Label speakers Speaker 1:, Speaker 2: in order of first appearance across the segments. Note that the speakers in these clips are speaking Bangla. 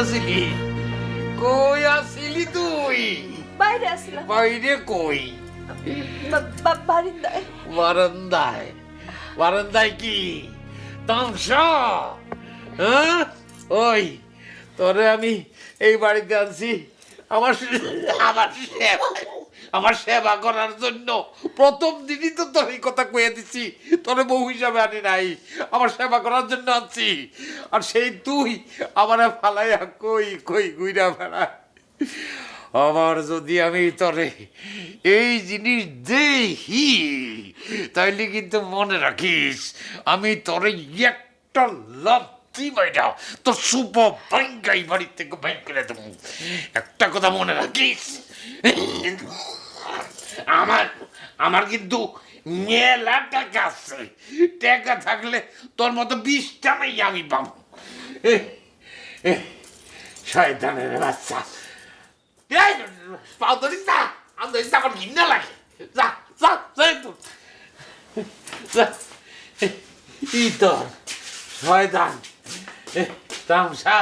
Speaker 1: আছিলি? কই আছিলি তুই?
Speaker 2: বাইরে আসলাম।
Speaker 1: বাইরে কই?
Speaker 2: বারান্দায়।
Speaker 1: বারান্দায়? বারান্দায় কি তামসা? হ্যাঁ, ওই তোরে আমি এই বাড়িতে আনছি আমার আমার সেবা আমার সেবা করার জন্য। প্রথম দিনই তো তোর এই কথা কয়ে দিচ্ছি, তোরে বউ হিসাবে আনি নাই, আমার সেবা করার জন্য আনছি। আর সেই তুই আমার ফালাইয়া কই কই গুইরা বেড়া। আবার যদি আমি তোরে এই জিনিস দেখি তাইলে কিন্তু মনে রাখিস আমি তোরে একটা লাথি মাইরা তোর সুপ ভাঙ্গাই বাড়ি থেকে বাইক করে দেবো। একটা কথা মনে রাখিস, আমার আমার কিন্তু মেলা টাকা আছে। টাকা থাকলে তোর মতো 20টা মেয়ে আমি পাবো। শয়তানের বাচ্চা, পাও ধরিস না, আমি ধরিস না, আমার ঘৃণা লাগে। যা যা যা, ই তোর শয়তান তামসা।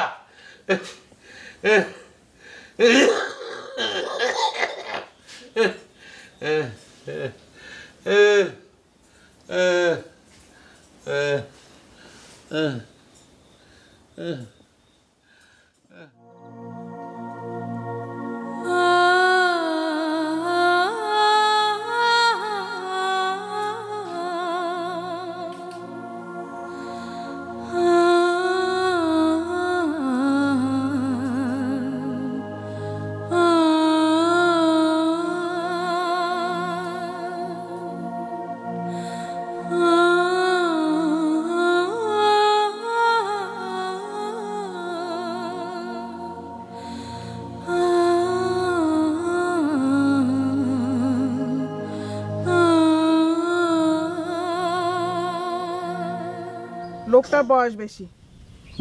Speaker 3: লোকটার বয়স বেশি।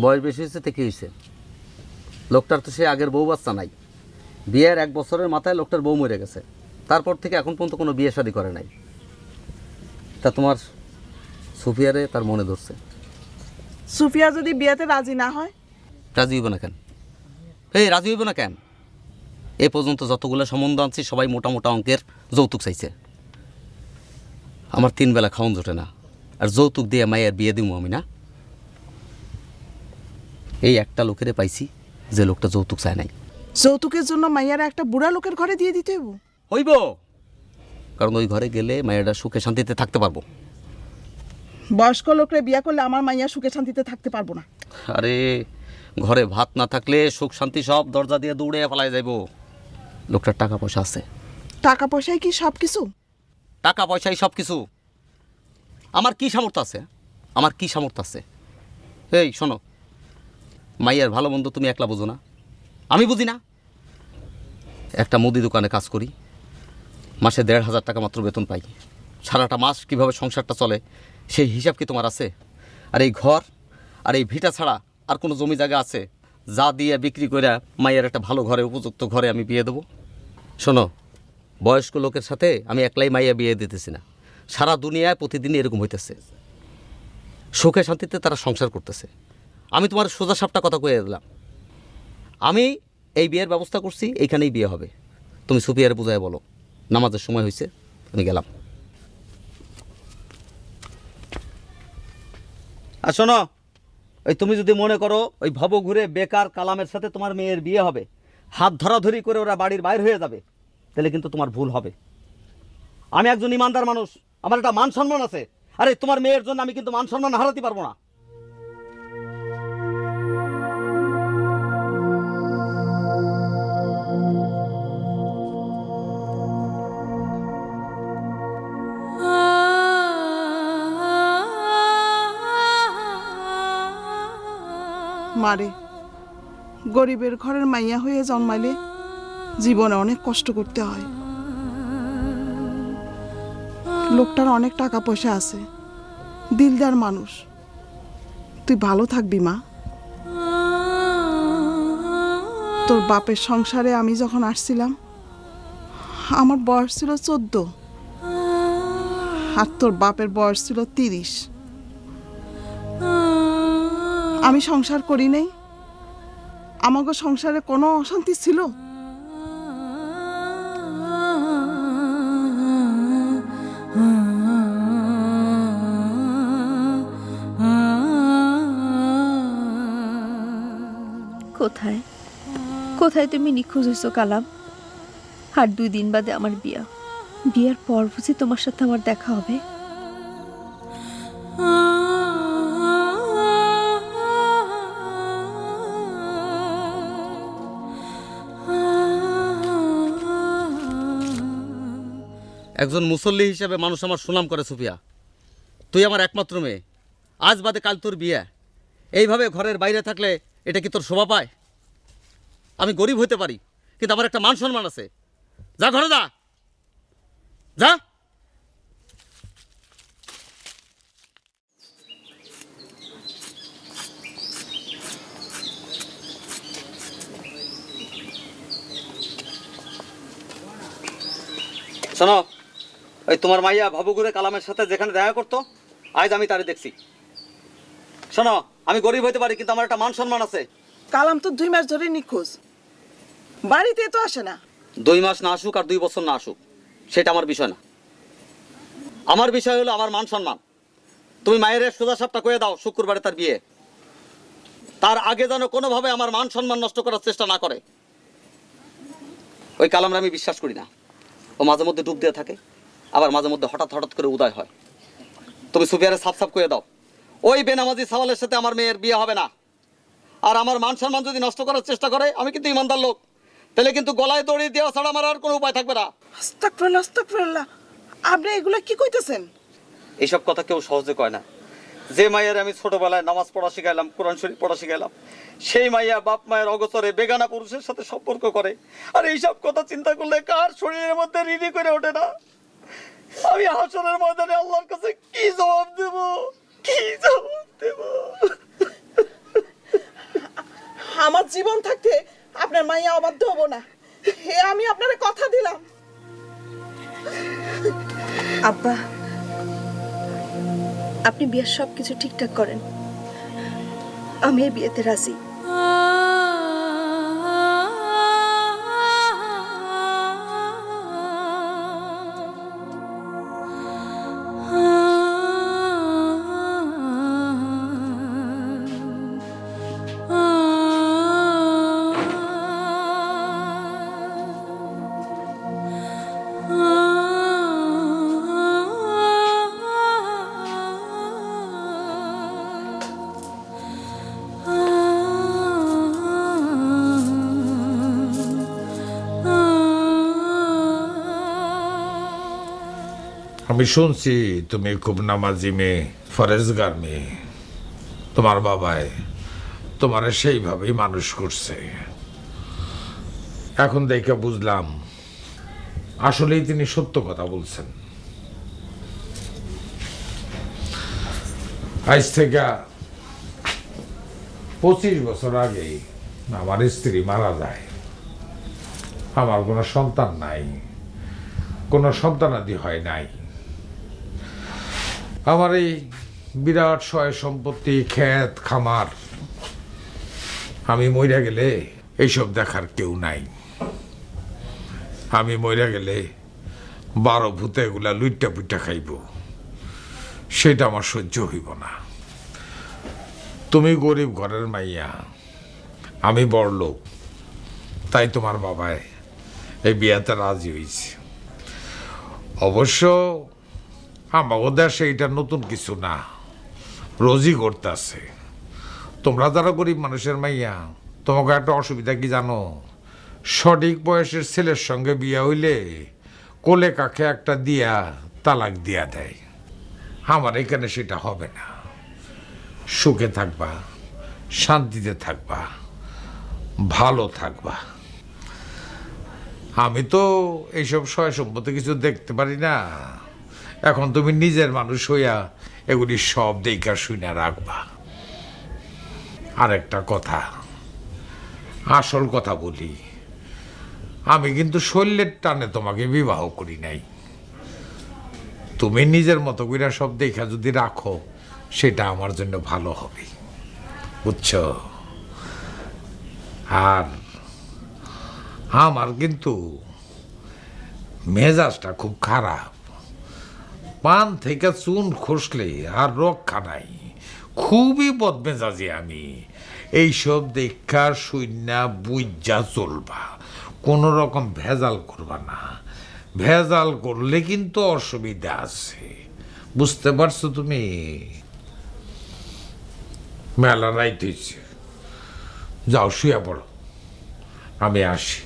Speaker 4: বয়স বেশি হয়েছে তো কি হয়েছে? লোকটার তো সে আগের বউ বাচ্চা নাই। বিয়ের 1 বছরের মাথায় লোকটার বউ মরে গেছে, তারপর থেকে এখন পর্যন্ত কোনো বিয়ে শাদী করে নাই। তা তোমার সুফিয়ারে তার মনে ধরছে।
Speaker 3: সুফিয়া যদি বিয়েতে রাজি না হয়?
Speaker 4: রাজি হইব না কেন? রাজি হইব না কেন? এ পর্যন্ত যতগুলো সম্বন্ধ আনছি সবাই মোটা মোটা অঙ্কের যৌতুক চাইছে। আমার 3 বেলা খাওয়ান জোটে না, আর যৌতুক দিয়ে মায়ের বিয়ে দিব আমি না? এই একটা লোকেরে পাইছি যে লোকটা যৌতুক চায় নাই।
Speaker 3: যৌতুকের জন্য মাইয়ারা একটা বুড়া লোকের ঘরে দিয়ে দিতে হইব?
Speaker 4: হইব, কারণ ওই ঘরে গেলে মায়েরা সুখে শান্তিতে থাকতে পারবো।
Speaker 3: বয়স্ক লোকরে বিয়ে করলে আমার মাইয়া সুখে শান্তিতে থাকতে পারবো না।
Speaker 4: আরে ঘরে ভাত না থাকলে সুখ শান্তি সব দরজা দিয়ে দৌড়ে ফেলায় যাইব। লোকটার টাকা পয়সা আছে।
Speaker 3: টাকা পয়সায় কি সব কিছু?
Speaker 4: টাকা পয়সাই সব কিছু। আমার কি সামর্থ্য আছে? আমার কি সামর্থ্য আছে? এই শোনো, মাইয়ার ভালো মন্দ তুমি একলা বুঝো না, আমি বুঝি না? একটা মুদি দোকানে কাজ করি, মাসে 1,500 টাকা মাত্র বেতন পাই। সারাটা মাস কিভাবে সংসারটা চলে সেই হিসাব কি তোমার আছে? আর এই ঘর আর এই ভিটা ছাড়া আর কোনো জমি জায়গা আছে যা দিয়ে বিক্রি করে মাইয়ার একটা ভালো ঘরে, উপযুক্ত ঘরে আমি বিয়ে দেবো? শোনো, বয়স্ক লোকের সাথে আমি একলাই মাইয়া বিয়ে দিতেছি না, সারা দুনিয়ায় প্রতিদিন এরকম হইতেছে। সুখে শান্তিতে তারা সংসার করতেছে। আমি তোমার সোজা সাপটা কথা কয়ে দিলাম, আমি এই বিয়ের ব্যবস্থা করছি, এইখানেই বিয়ে হবে। তুমি সুফিয়ারে বুঝায় বলো নামাজের সময় হয়েছে, আমি গেলাম। আর শোনো, ওই তুমি যদি মনে করো ওই ভব ঘুরে বেকার কালামের সাথে তোমার মেয়ের বিয়ে হবে, হাত ধরাধরি করে ওরা বাড়ির বাইরে হয়ে যাবে, তাহলে কিন্তু তোমার ভুল হবে। আমি একজন ইমানদার মানুষ, আমার একটা মান সম্মান আছে। আরে তোমার মেয়ের জন্য আমি কিন্তু মান সম্মান হারাতে পারবো না।
Speaker 3: মারে, গরিবের ঘরের মাইয়া হয়ে জন্মাইলে জীবনে অনেক কষ্ট করতে হয়। লোকটার অনেক টাকা পয়সা আছে, দিলদার মানুষ। তুই ভালো থাকবি মা। তোর বাপের সংসারে আমি যখন আসছিলাম আমার বয়স ছিল 14, আর তোর বাপের বয়স ছিল 30। আমি সংসার করি নাই, আমাকে সংসারে কোনো অশান্তি ছিল?
Speaker 2: কোথায় কোথায় তুমি নিখোঁজ হয়েছো কালাম? আর 2 দিন বাদে আমার বিয়া। বিয়ার পর বুঝি তোমার সাথে আমার দেখা হবে?
Speaker 4: একজন মুসল্লি হিসেবে মানুষ আমার সুনাম করে সুফিয়া। তুই আমার একমাত্র মেয়ে, আজ বাদে কাল তোর বিয়ে। এইভাবে ঘরের বাইরে থাকলে এটা কি তোর শোভা পায়? আমি গরিব হতে পারি, কিন্তু আমার একটা মান সম্মান আছে। যা ঘরে যা, যা। শোনো, ওই তোমার মাইয়া ভাবুগুড়ে কালামের সাথে যেখানে দেখা করতো, আজ আমি তারে দেখছি। শোনো, আমি গরিব হতে পারি, কিন্তু আমার একটা মান সম্মান আছে।
Speaker 3: কালাম তো 2 মাস ধরে নিখোঁজ, বাড়িতে তো আসে না।
Speaker 4: 2 মাস না আসুক আর 2 বছর না আসুক, সেটা আমার বিষয় না। আমার বিষয় হলো আমার মান সম্মান। তুমি মায়ের সোজা সাপটা কয়ে দাও, শুক্রবারে তার বিয়ে। তার আগে যেন কোনোভাবে আমার মান সম্মান নষ্ট করার চেষ্টা না করে। ওই কালামরা আমি বিশ্বাস করি না। ও মাঝে মধ্যে ডুব দিয়ে থাকে, আবার মাঝে মধ্যে হঠাৎ হঠাৎ করে উদয় হয়। তুমি সুফিয়ারে সাফ সাফ করে দাও, ওই বেনামাজি সাওয়ালের সাথে আমার মেয়ের বিয়ে হবে না। আর আমার মান সম্মান যদি নষ্ট করার চেষ্টা করে, আমি কিন্তু ইমানদার লোক, তাহলে কিন্তু গলায় দড়ি দেওয়া ছাড়া আমার আর কোনো উপায় থাকবে না।
Speaker 3: আস্তাগফিরুল্লাহ, আস্তাগফিরুল্লাহ, আপনি এগুলা কি কইতেছেন?
Speaker 4: এইসব কথা কেউ সহজে কয় না। যে মাইয়ার আমি ছোটবেলায় নামাজ পড়া শিখাইলাম, কোরআন শরীফ পড়া শিখাইলাম, সেই মাইয়া বাপ মায়ের অগোচরে বেগানা পুরুষের সাথে সম্পর্ক করে। আর এইসব কথা চিন্তা করলে কার শরীরের মধ্যে রিডি করে ওঠে না? আমি হাসরের ময়দানে আল্লাহর কাছে কি জবাব দেব, কি জবাব দেব?
Speaker 3: আমার জীবন থাকতে আপনার মাইয়া অবাধ্য হবো না, এ আমি আপনারে কথা দিলাম।
Speaker 2: আব্বা, আপনি বিয়ের সব কিছু ঠিকঠাক করেন, আমি এই বিয়েতে রাজি।
Speaker 1: আমি শুনছি তুমি খুব নামাজি মেয়ে, ফরেজগার মেয়ে। তোমার বাবাই তোমার সেইভাবেই মানুষ করছে। এখন দেখে বুঝলাম আসলেই তিনি সত্য কথা বলছেন। আজ থেকে 25 বছর আগেই আমার স্ত্রী মারা যায়। আমার কোনো সন্তান নাই, কোনো সন্তানাদি হয় নাই। আমার এই বিরাট সয় সম্পত্তি, ক্ষেত খামার, আমি মইরা গেলে এইসব দেখার কেউ নাই। আমি মইরা গেলে 12 ভূতে এগুলা লুইটা পুইটা খাইব, সেটা আমার সহ্য হইব না। তুমি গরিব ঘরের মাইয়া, আমি বড় লোক, তাই তোমার বাবায় এই বিয়াতে রাজি হয়েছে। অবশ্য আমাদের দেশে এটা নতুন কিছু না, রোজই করতেছে। তোমরা যারা গরিব মানুষের মাইয়া, তোমাকে একটা অসুবিধা কি জানো? সঠিক বয়সের ছেলের সঙ্গে বিয়ে হইলে কোলে কাকে একটা দিয়া তালাক দিয়া দেয়। আমার এখানে সেটা হবে না। সুখে থাকবা, শান্তিতে থাকবা, ভালো থাকবা। আমি তো এইসব সয় সম্পত্তি কিছু দেখতে পারি না। এখন তুমি নিজের মানুষ হইয়া এগুলি সব দেখা শুনে রাখবা। আরেকটা কথা, আসল কথা বলি, আমি কিন্তু শরীরের টানে তোমাকে বিবাহ করি নাই। তুমি নিজের মতো করে সব দেখা যদি রাখো, সেটা আমার জন্য ভালো হবে, বুঝছো? আর আমার কিন্তু মেজাজটা খুব খারাপ। পান থেকে চুন খসলে আর রক্ষা নাই, খুবই বদমেজাজি আমি। এইসব দেখা শূন্যা বুঝা চলবা, কোনো রকম ভেজাল করবা না। ভেজাল করলে কিন্তু অসুবিধা আছে, বুঝতে পারছো তুমি? মেলা রাইত হয়েছে, যাও শুয়ে পড়ো, আমি আসি।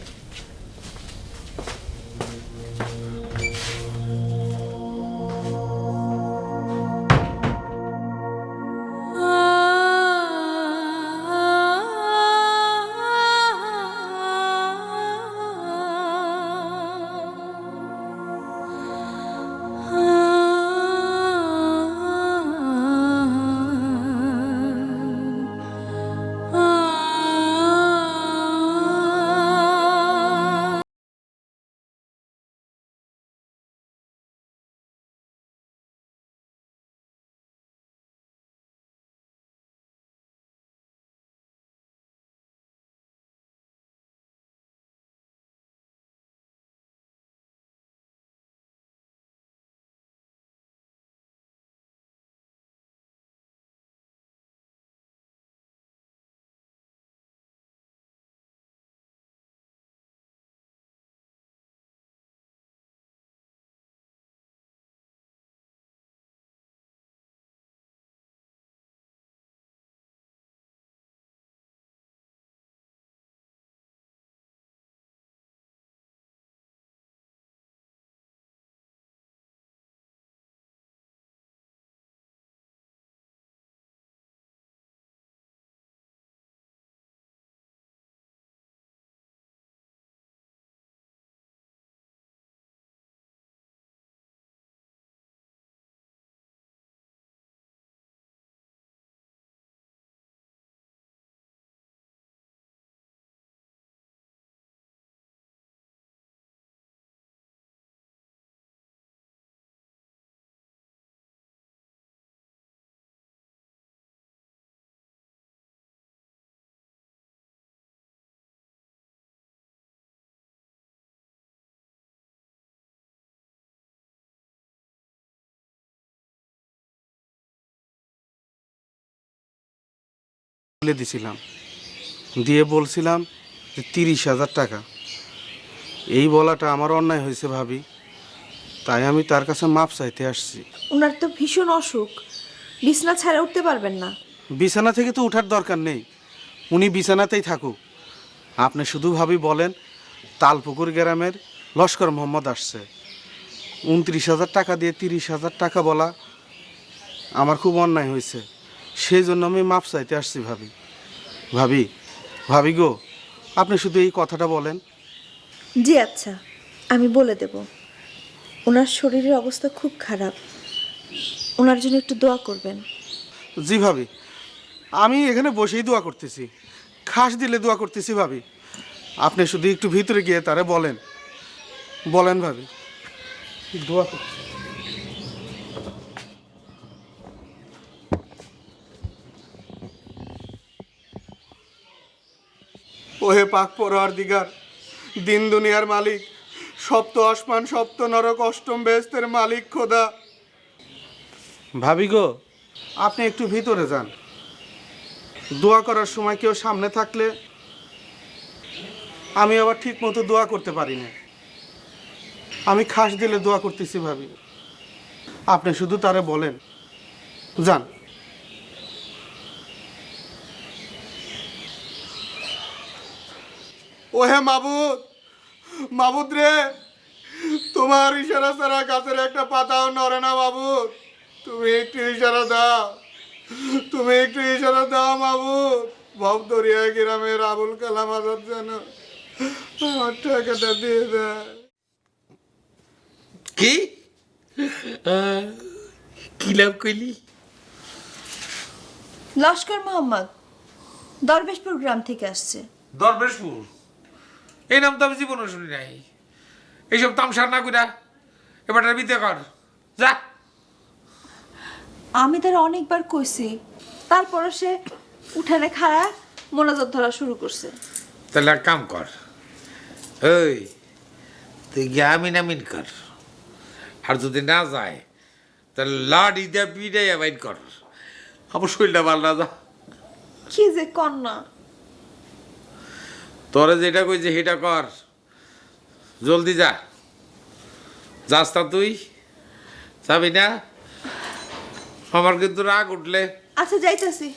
Speaker 5: তুলে দিছিলাম, দিয়ে বলছিলাম যে 30,000 টাকা। এই বলাটা আমার অন্যায় হয়েছে ভাবি, তাই আমি তার কাছে মাপ চাইতে আসছি।
Speaker 2: ওনার তো ভীষণ অসুখ, বিছনা ছাড়া উঠতে পারবেন না।
Speaker 5: বিছানা থেকে তো ওঠার দরকার নেই, উনি বিছানাতেই থাকুক। আপনি শুধু ভাবি বলেন তালপুকুর গ্রামের লস্কর মোহাম্মদ আসছে। 29,000 টাকা দিয়ে 30,000 টাকা বলা আমার খুব অন্যায় হয়েছে, সেই জন্য আমি মাপ চাইতে আসছি ভাবি। ভাবি ভাবি গো, আপনি শুধু এই কথাটা বলেন।
Speaker 2: জি আচ্ছা, আমি বলে দেব। ওনার শরীরের অবস্থা খুব খারাপ, ওনার জন্য একটু দোয়া করবেন।
Speaker 5: জি ভাবি, আমি এখানে বসেই দোয়া করতেছি, খাস দিলে দোয়া করতেছি ভাবি। আপনি শুধু একটু ভিতরে গিয়ে তারে বলেন, বলেন ভাবি, দোয়া করছি। ওহে পাক পরওয়ারদিগার, দিন দুনিয়ার মালিক, সপ্ত আসমান সপ্ত নরক অষ্টম বেহেশতের মালিক খোদা। ভাবি গো, আপনি একটু ভিতরে যান। দোয়া করার সময় কেউ সামনে থাকলে আমি আবার ঠিক মতো দোয়া করতে পারি না। আমি খাস দিলে দোয়া করতেছি ভাবি, আপনি শুধু তারে বলেন, যান। ওহে মাবুদ, মাবুদ রে, তোমার ইশারা ছাড়া গাছের একটা পাতাও নড়ে না মাবুদ। তুমি একটু ইশারা দাও, তুমি একটু ইশারা দাও মাবুদ। ভবদরিয়া গ্রামের আবুল কালাম আজাদ যেন আমার টাকাটা দিয়ে দেয়।
Speaker 1: কি কি লাভ কইলি?
Speaker 2: লস্কর মোহাম্মদ দরবেশপুর গ্রাম থেকে আসছে।
Speaker 1: দরবেশপুর? এই নাম তো আমি জীবনে শুনি নাই। এইসব তামসার না কইরা এবারটার বিতে কর, যা।
Speaker 2: আমি তার অনেকবার কইছি, তারপরে সে উঠানে খাড়া মোনাজাত ধরা শুরু করছে।
Speaker 1: তাহলে এক কাম কর, এই তুই গিয়ে আমিন আমিন কর, আর যদি না যায় তাহলে লাড়ি দিয়ে পিড়াইয়া বাইর কর, আমার শরীরটা ভালো না যা।
Speaker 2: কি যে কন্যা,
Speaker 1: তোরে যেটা কইছে সেটা কর, জলদি যা। যাস তা তুই যাবি না? আমার কিন্তু রাগ উঠলে।
Speaker 2: আচ্ছা যাইতেছি।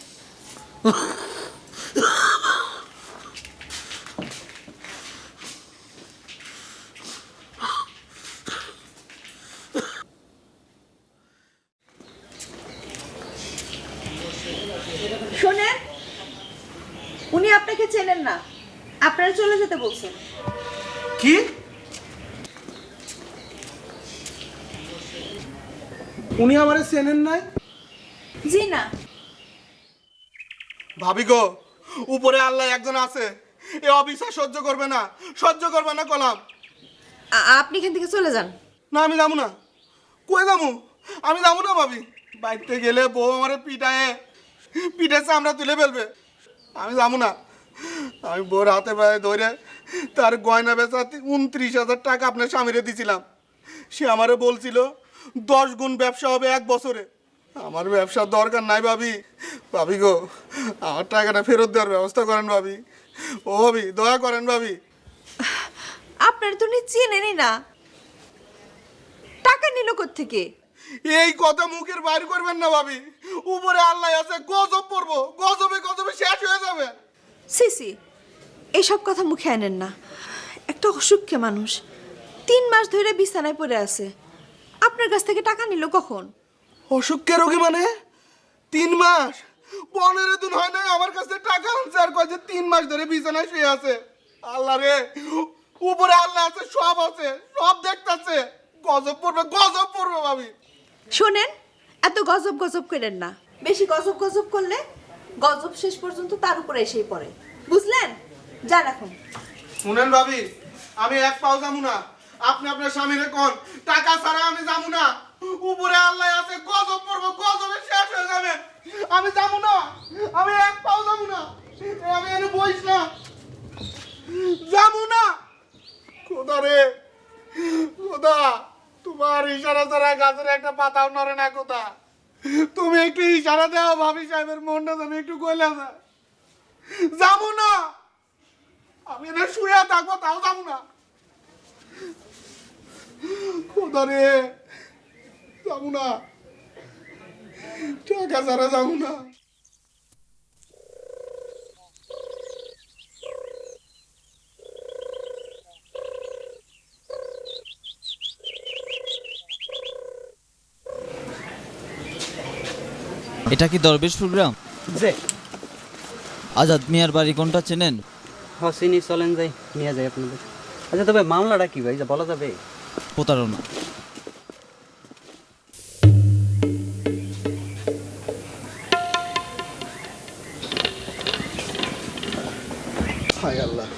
Speaker 2: শোনেন, উনি আপনাকে চেনেন না, আপনারা চলে যেতে বলছেন।
Speaker 5: কি? উনি আমারে চেনেন নাই?
Speaker 2: জি না।
Speaker 5: ভাবি গো, উপরে আল্লাহ একজন আছে, এ অবিশ্বাস সহ্য করবে না, সহ্য করবে না কলাম।
Speaker 2: আপনি এখান থেকে চলে যান।
Speaker 5: না আমি যাবো না। কই যাবো? আমি যাবো না ভাবি। বাইতে গেলে বউ আমারে পিঠাচ্ছে, আমরা তুলে ফেলবে। আমি যাবো না। আমি বউর হাতে পায়ে ধরে তার গয়না বেচা 29,000 টাকা আপনার স্বামীরে দিছিলাম। সে আমারে বলছিল 10 গুণ ব্যবসা হবে 1 বছরে। আমার ব্যবসার দরকার নাই ভাবি। ভাবি গো, আমার টাকাটা ফেরত দেওয়ার ব্যবস্থা করেন ভাবি। ও ভাবি, দয়া করেন ভাবি।
Speaker 2: আপনার তো উনি চেনেনই না, টাকা নিল কোত্থেকে?
Speaker 5: এই কথা মুখের বাইর করবেন না ভাবি। উপরে আল্লাহ আছে, গজব পড়বো, গজবে গজবে শেষ হয়ে যাবে।
Speaker 2: সিসি, এসব কথা মুখে আনেন না। একটা অসুখে মানুষ 3 মাস ধরে বিছানায় পড়ে আছে, আপনার কাছ থেকে টাকা নিল কখন?
Speaker 5: অসুখকে রোগী মানে 3 মাস? 15 দিন হয় নাই আমার কাছে টাকা আনছে, আর কয় যে 3 মাস ধরে বিছানায় শুয়ে আছে। আল্লাহ রে, উপরে আল্লাহ আছে, সব আছে, সব দেখতাছে। গজব পড়বে ভাবি।
Speaker 2: শোনেন, এত গজব গজব করেন না। বেশি গজব গজব করলে গজব শেষ পর্যন্ত তার উপরে এসেই পড়ে, বুঝলেন? যান এখন।
Speaker 5: শুনেন ভাবি, আমি এক পাও যাবো না। আপনি আপনার স্বামীরে কোন টাকা ছাড়া আমি যাবো না। উপরে আল্লাহ আছে, গজব পড়বো, গজবে শেষ হয়ে যাবে। আমি যাবো না, আমি এক পাও যাবো না। আমি এনে বইস না, যাবো না। খোদা রে, খোদা, তোমার ইশারা ছাড়া গাছের একটা পাতাও নড়ে না। খোদা, তুমি একটু ইশারা দাও, ভাবি সাহেবের মনটা যেন একটু গলে যায়। যাবো না, আমি এনে শুয়ে থাকবো, তাও যাবো না। খোদা রে, যাবো না, টাকা ছাড়া যাবো না।
Speaker 6: এটা কি দরবেশ প্রোগ্রাম?
Speaker 7: যে
Speaker 6: আজাদ মিয়ার বাড়ি কোনটা চেনেন?
Speaker 7: হসিনি, চলেন যাই, নিয়ে যাই আপনাদের। আচ্ছা, তবে মামলাটা কি ভাই, যা বলা যাবে?
Speaker 6: প্রতারণা।
Speaker 5: হায় আল্লাহ,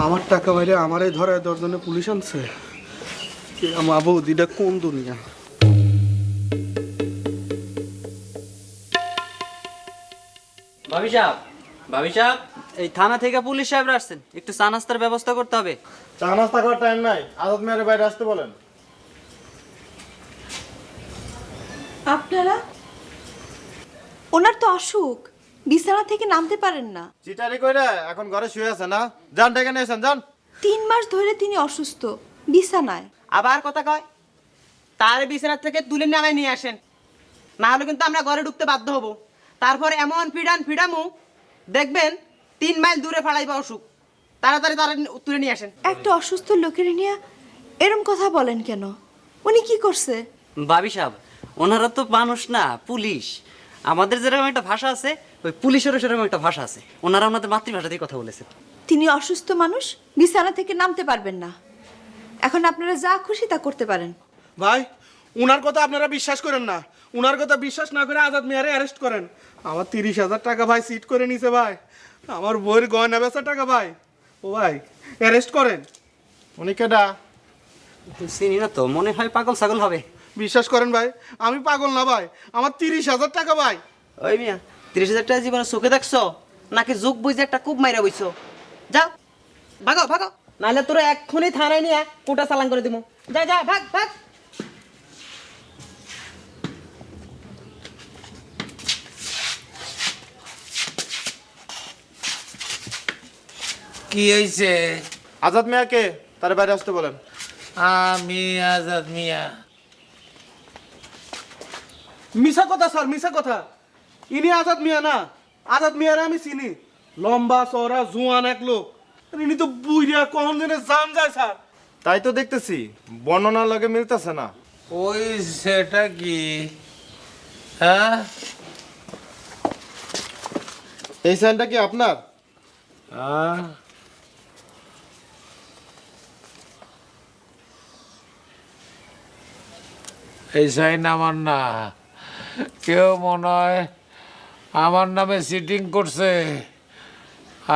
Speaker 5: আমার টাকা বাইরে আমারই ধরে 10 জনে পুলিশ আনছে। আমার বৌদিটা কোন দুনিয়া।
Speaker 7: ভাবি সাহেব, এই থানা থেকে পুলিশ সাহেবরা আসছেন, একটু চা নাস্তার ব্যবস্থা করতে হবে।
Speaker 8: চা নাস্তা করার টাইম নাই, আজাদ মেয়ের বাইরে আসতে বলেন।
Speaker 2: আপনারা? ওনার তো অসুখ, বিছানা থেকে নামতে পারেন না।
Speaker 8: চিটারি কইরা এখন ঘরে শুয়ে আছে না? যান ডেকে নিয়েছেন, যান।
Speaker 2: 3 মাস ধরে তিনি অসুস্থ, বিছানায়।
Speaker 9: আবার কথা কয়, তার বিছানা থেকে তুলে নামায় নিয়ে আসেন, না হলে কিন্তু আমরা ঘরে ঢুকতে বাধ্য হব। তারপরে এমন ফিডামু দেখবেন 3 মাইল দূরে ফাড়াইবা অসুখ। তাড়াতাড়ি তারা তুলে নিয়ে আসেন।
Speaker 2: একটা অসুস্থ লোকের নিয়ে এরম কথা বলেন কেন? উনি কি করছে?
Speaker 7: ভাবি সাহেব, ওনারা তো মানুষ না, পুলিশ। আমাদের যেরকম একটা ভাষা আছে, ওই পুলিশেরও সেরকম একটা ভাষা আছে। ওনারা ওনাদের মাতৃভাষা দিয়ে কথা বলেছে।
Speaker 2: তিনি অসুস্থ মানুষ, বিছানা থেকে নামতে পারবেন না। এখন আপনারা যা খুশি তা করতে পারেন।
Speaker 5: ভাই, উনার কথা আপনারা বিশ্বাস করেন না। উনার কথা বিশ্বাস না করে আজাদ মিয়ারে অ্যারেস্ট করেন। আমার 30,000 টাকা ভাই সিট করে নিছে ভাই। আমার বইয়ের গয়না বেচা টাকা ভাই। ও ভাই, অ্যারেস্ট করেন।
Speaker 8: উনি কেডা?
Speaker 7: চিনি না তো, মনে হয় পাগল ছাগল হবে।
Speaker 5: বিশ্বাস করেন ভাই, আমি পাগল না ভাই। আমার 30,000 টাকা ভাই।
Speaker 9: ওই মিয়া, 30,000 টাকা জীবনে চোখে দেখছো নাকি যুগ বুঝে একটা কূপ মাইরা বইছো? যাও ভাগো ভাগো, নাহলে তোরা এক্ষুনি থানায় নিয়ে কোটা চালান করে দিব। যা যা ভাগ ভাগ।
Speaker 1: কি হয়েছে?
Speaker 8: আজাদ মিয়াকে তার বাইরে আসতে বলেন।
Speaker 1: আমি আজাদ মিয়া।
Speaker 5: মিশা কথা স্যার, মিশা কথা। ইনি আজাদ মিয়া না। আজাদ মিয়ারে আমি চিনি, লম্বা চওড়া জুয়ান এক লোক। ইনি তো বুইরা কখন দিনে জান যায় স্যার।
Speaker 8: তাই তো দেখতেছি, বর্ণনা লাগে মিলতেছে না।
Speaker 1: ওই সেটা কি? হ্যাঁ,
Speaker 8: এই সাইনটা কি আপনার?
Speaker 1: হ্যাঁ? এই সাইন আমার না, কেউ মনে হয় আমার নামে সিটিং করছে।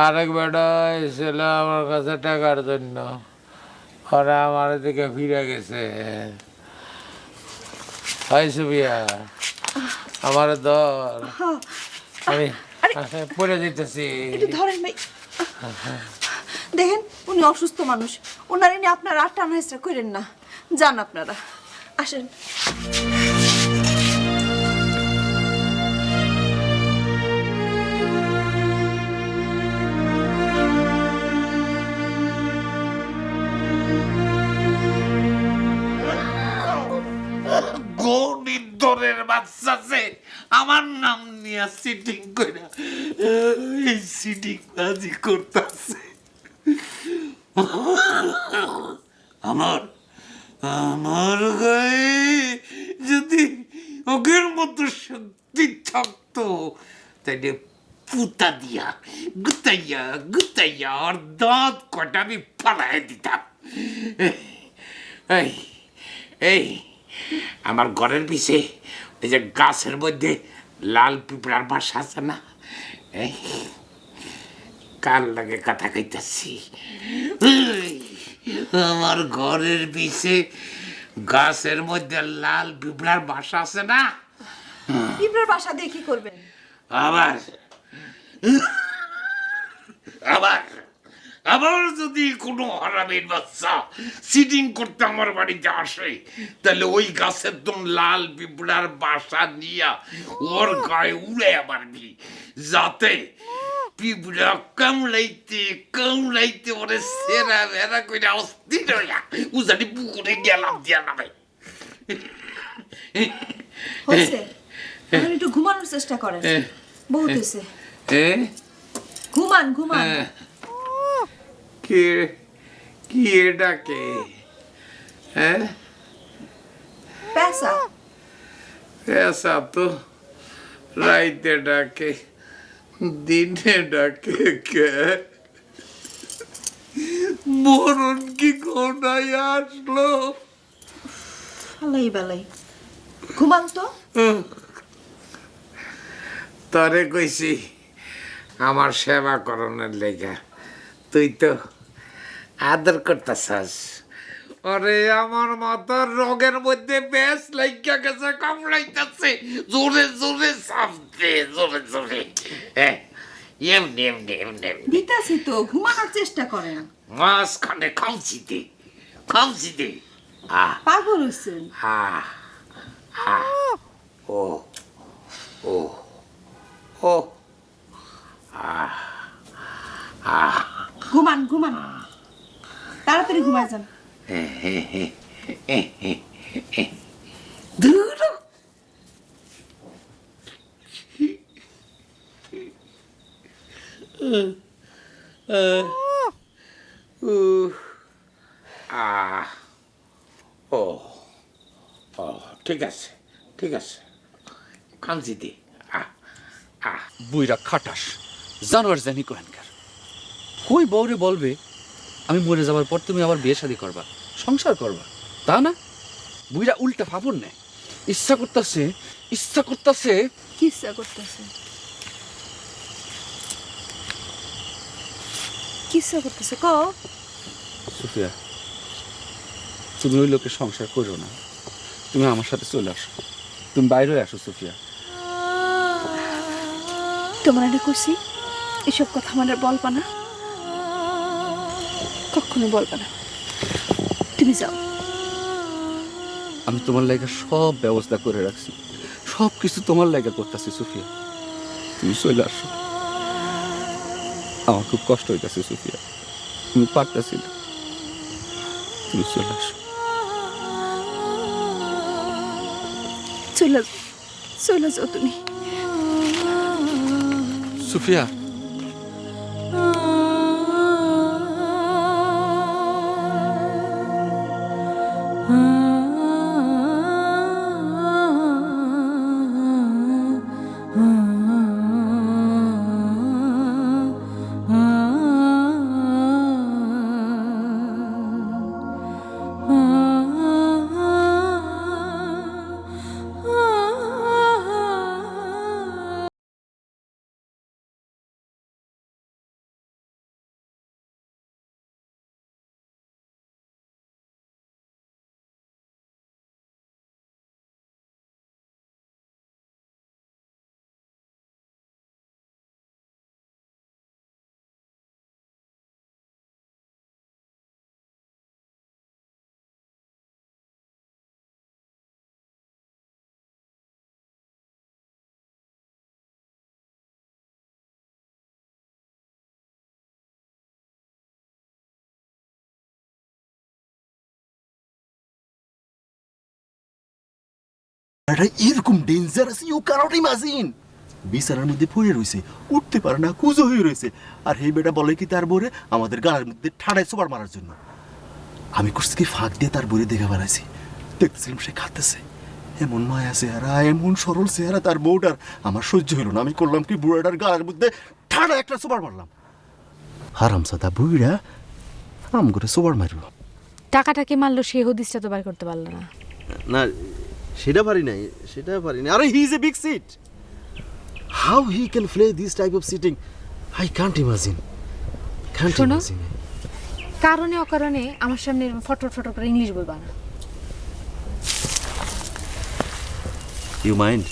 Speaker 1: আরেক বেটা ছেলে আমার কাছে টাকার জন্য ওরা আমার দিকে ফিরে গেছে। হাই সুবিয়া, আমার ধর, আমি পড়ে দিতেছি।
Speaker 2: একটু ধরেন ভাই। দেখেন উনি অসুস্থ মানুষ, ওনার এনে আপনারা আর টানা হেঁচড়া করেন না। যান আপনারা, আসেন।
Speaker 1: গণিতরের বাচ্চাছে আমার নাম নিয়ে সিটিং করে এই সিটিং বাজি করতেছে। আমার আমার গায়ে যদি ওগের মতো শক্তি থাকতো তাইলে পুতা দিয়া গুতাইয়া গুতাইয়া আর দাঁত কটা আমি ফালাই দিতাম। এই এই আমার ঘরের পিছে ওই যে গাছের মধ্যে লাল পিঁপড়ার বাসা আছে না, এই কার লাগে কথা কইতাছি। আমার ঘরের পিছে গাছের মধ্যে লাল পিঁপড়ার বাসা আছে না,
Speaker 2: পিঁপড়ার বাসা দিয়ে কি করবেন?
Speaker 1: আবার আবার আবার যদি কোনো হারামের বাচ্চা সিটিং করতে আমার বাড়িতে আসে, তাহলে ওই গাছের দম লাল পিঁপড়ার বাসা নিয়ে ওর গায়ে উড়ে মারবি, যাতে পিঁপড়া কামড়াইতে কামড়াইতে ওরে সেরা ভেড়া করে অস্থির হইয়া উজানি পুকুরে গেলাম দিয়া নামে।
Speaker 2: হয়েছে, এখন একটু ঘুমানোর চেষ্টা করেন। বহুত হয়েছে, ঘুমান ঘুমান।
Speaker 1: কে কি ডাকে? হ্যাঁ,
Speaker 2: পেশা
Speaker 1: পেশা তো রাইতে ডাকে, দিনে ডাকে কে? মরণ কি কোনায় আসলো?
Speaker 2: ভালাই ভালাই, ঘুমান তো।
Speaker 1: তরে কইছি আমার সেবা করণের লেগা, তুই তো আদর করতেছাস। আরে আমার মাথার রোগের মধ্যে বেশ লাইগা গেছে, কামড়াইতেছে, জোরে জোরে চাপ দে, জোরে জোরে। এমনি এমনি এমনি এমনি
Speaker 2: দিতাছি তো, ঘুমানোর চেষ্টা করেন।
Speaker 1: মাঝখানে খামচি দে, খামচি দে।
Speaker 2: পাগল হয়েছেন।
Speaker 1: ও ও ও
Speaker 2: ঘুমান ঘুমান, তাড়াতাড়ি ঘুমায় যান।
Speaker 1: দূর ও ও ঠিক আছে ঠিক আছে, খামচি দে।
Speaker 4: বুইরা খাটাস জানোয়ার জানি কোহেনকার। কই বউরে বলবে আমি মরে যাবার পর তুমি আবার বিয়ে শাদী করবা, সংসার করবা, তা না? বুইরা উল্টা ফাপড় নেয়। ইচ্ছা করতেছে
Speaker 2: কি ইচ্ছা করতেছে? কি ইচ্ছা করতেছে ক?
Speaker 4: সুফিয়া, তুমি ওই লোকের সংসার করো না, তুমি আমার সাথে চলে আসো, তুমি বাইরে আসো। সুফিয়া,
Speaker 2: তোমার এটা কইছি, এসব কথা আমার বলবা না। কখনো বলবে না। তুমি যাও।
Speaker 10: আমি তোমার লাগা সব ব্যবস্থা করে রাখছি, সব কিছু তোমার লাগা করতেছি সুফিয়া। তুমি চলে আসো, আমার খুব কষ্ট হইতেছে সুফিয়া, তুমি পারতেছি না, তুমি চলে আসো।
Speaker 2: চলে যাও তুমি।
Speaker 10: সুফিয়া,
Speaker 11: এরকম ডেঞ্জারাস ইউ ক্যানট ইমাজিন। বিছানার মধ্যে পড়ে রয়েছে, উঠতে পারে না, কুজো হয়ে রয়েছে, আর এই বেটা বলে কি তার বরে আমাদের গালের মধ্যে ঠাড়ায় সোবার মারার জন্য। আমি করছি কি ফাঁক দিয়ে তার বরে দেখে বেড়াইছি, দেখতেছিলাম সে খাতেছে, এমন মায়া চেহারা, এমন সরল চেহারা তার বউটার, আমার সহ্য হইল না। আমি করলাম কি বুড়াটার গালের মধ্যে ঠাড়া একটা সোবার মারলাম। হারামজাদা বুড়া আম করে সোবার মারব।
Speaker 12: টাকাটাকে মারলো, সেই হদিসটা তো বার করতে পারলো না।
Speaker 11: না সেটা পারি নাই, সেটা পারি না। আরে he is a big shit, how he can play this type of shitting I can't imagine.
Speaker 12: শোনো, কারণে অকারণে আমার সামনে ফটো ফটো করে ইংলিশ বলবা না।
Speaker 11: You mind?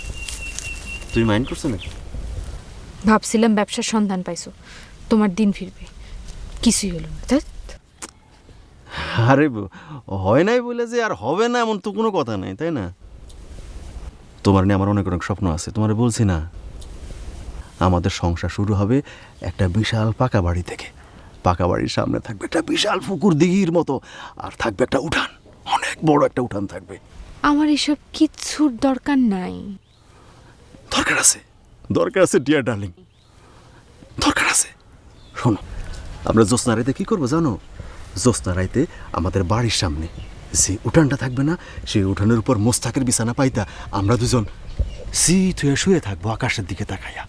Speaker 11: তুমি মাইন্ড করছো না?
Speaker 12: ভাবছিলাম ব্যবসার সন্ধান পাইছো, তোমার দিন ফিরবে, কিছুই হলো না। ধ্যাৎ।
Speaker 11: আরে হয় নাই বলে যে আর হবে না এমন তো কোনো কথা নাই, তাই না? তোমার নিয়ে আমার অনেক অনেক স্বপ্ন আছে, তোমার বলছি না। আমাদের সংসার শুরু হবে একটা বিশাল পাকা বাড়ি থেকে। পাকা বাড়ির সামনে থাকবে একটা বিশাল পুকুর দিঘির মতো, আর থাকবে একটা উঠান, অনেক বড় একটা উঠান থাকবে।
Speaker 12: আমার এসব কিচ্ছুর দরকার নাই।
Speaker 11: দরকার আছে, দরকার আছে ডিয়ার ডার্লিং, দরকার আছে। শোনো, আমরা জ্যোৎস্না রাইতে কী করবো জানো? জ্যোৎস্না রাইতে আমাদের বাড়ির সামনে যে উঠানটা থাকবে না, সেই উঠানের উপর মোস্তাকের বিছানা পাইতা আমরা দুজন সিট হয়ে শুয়ে থাকবো আকাশের দিকে তাকাইয়া।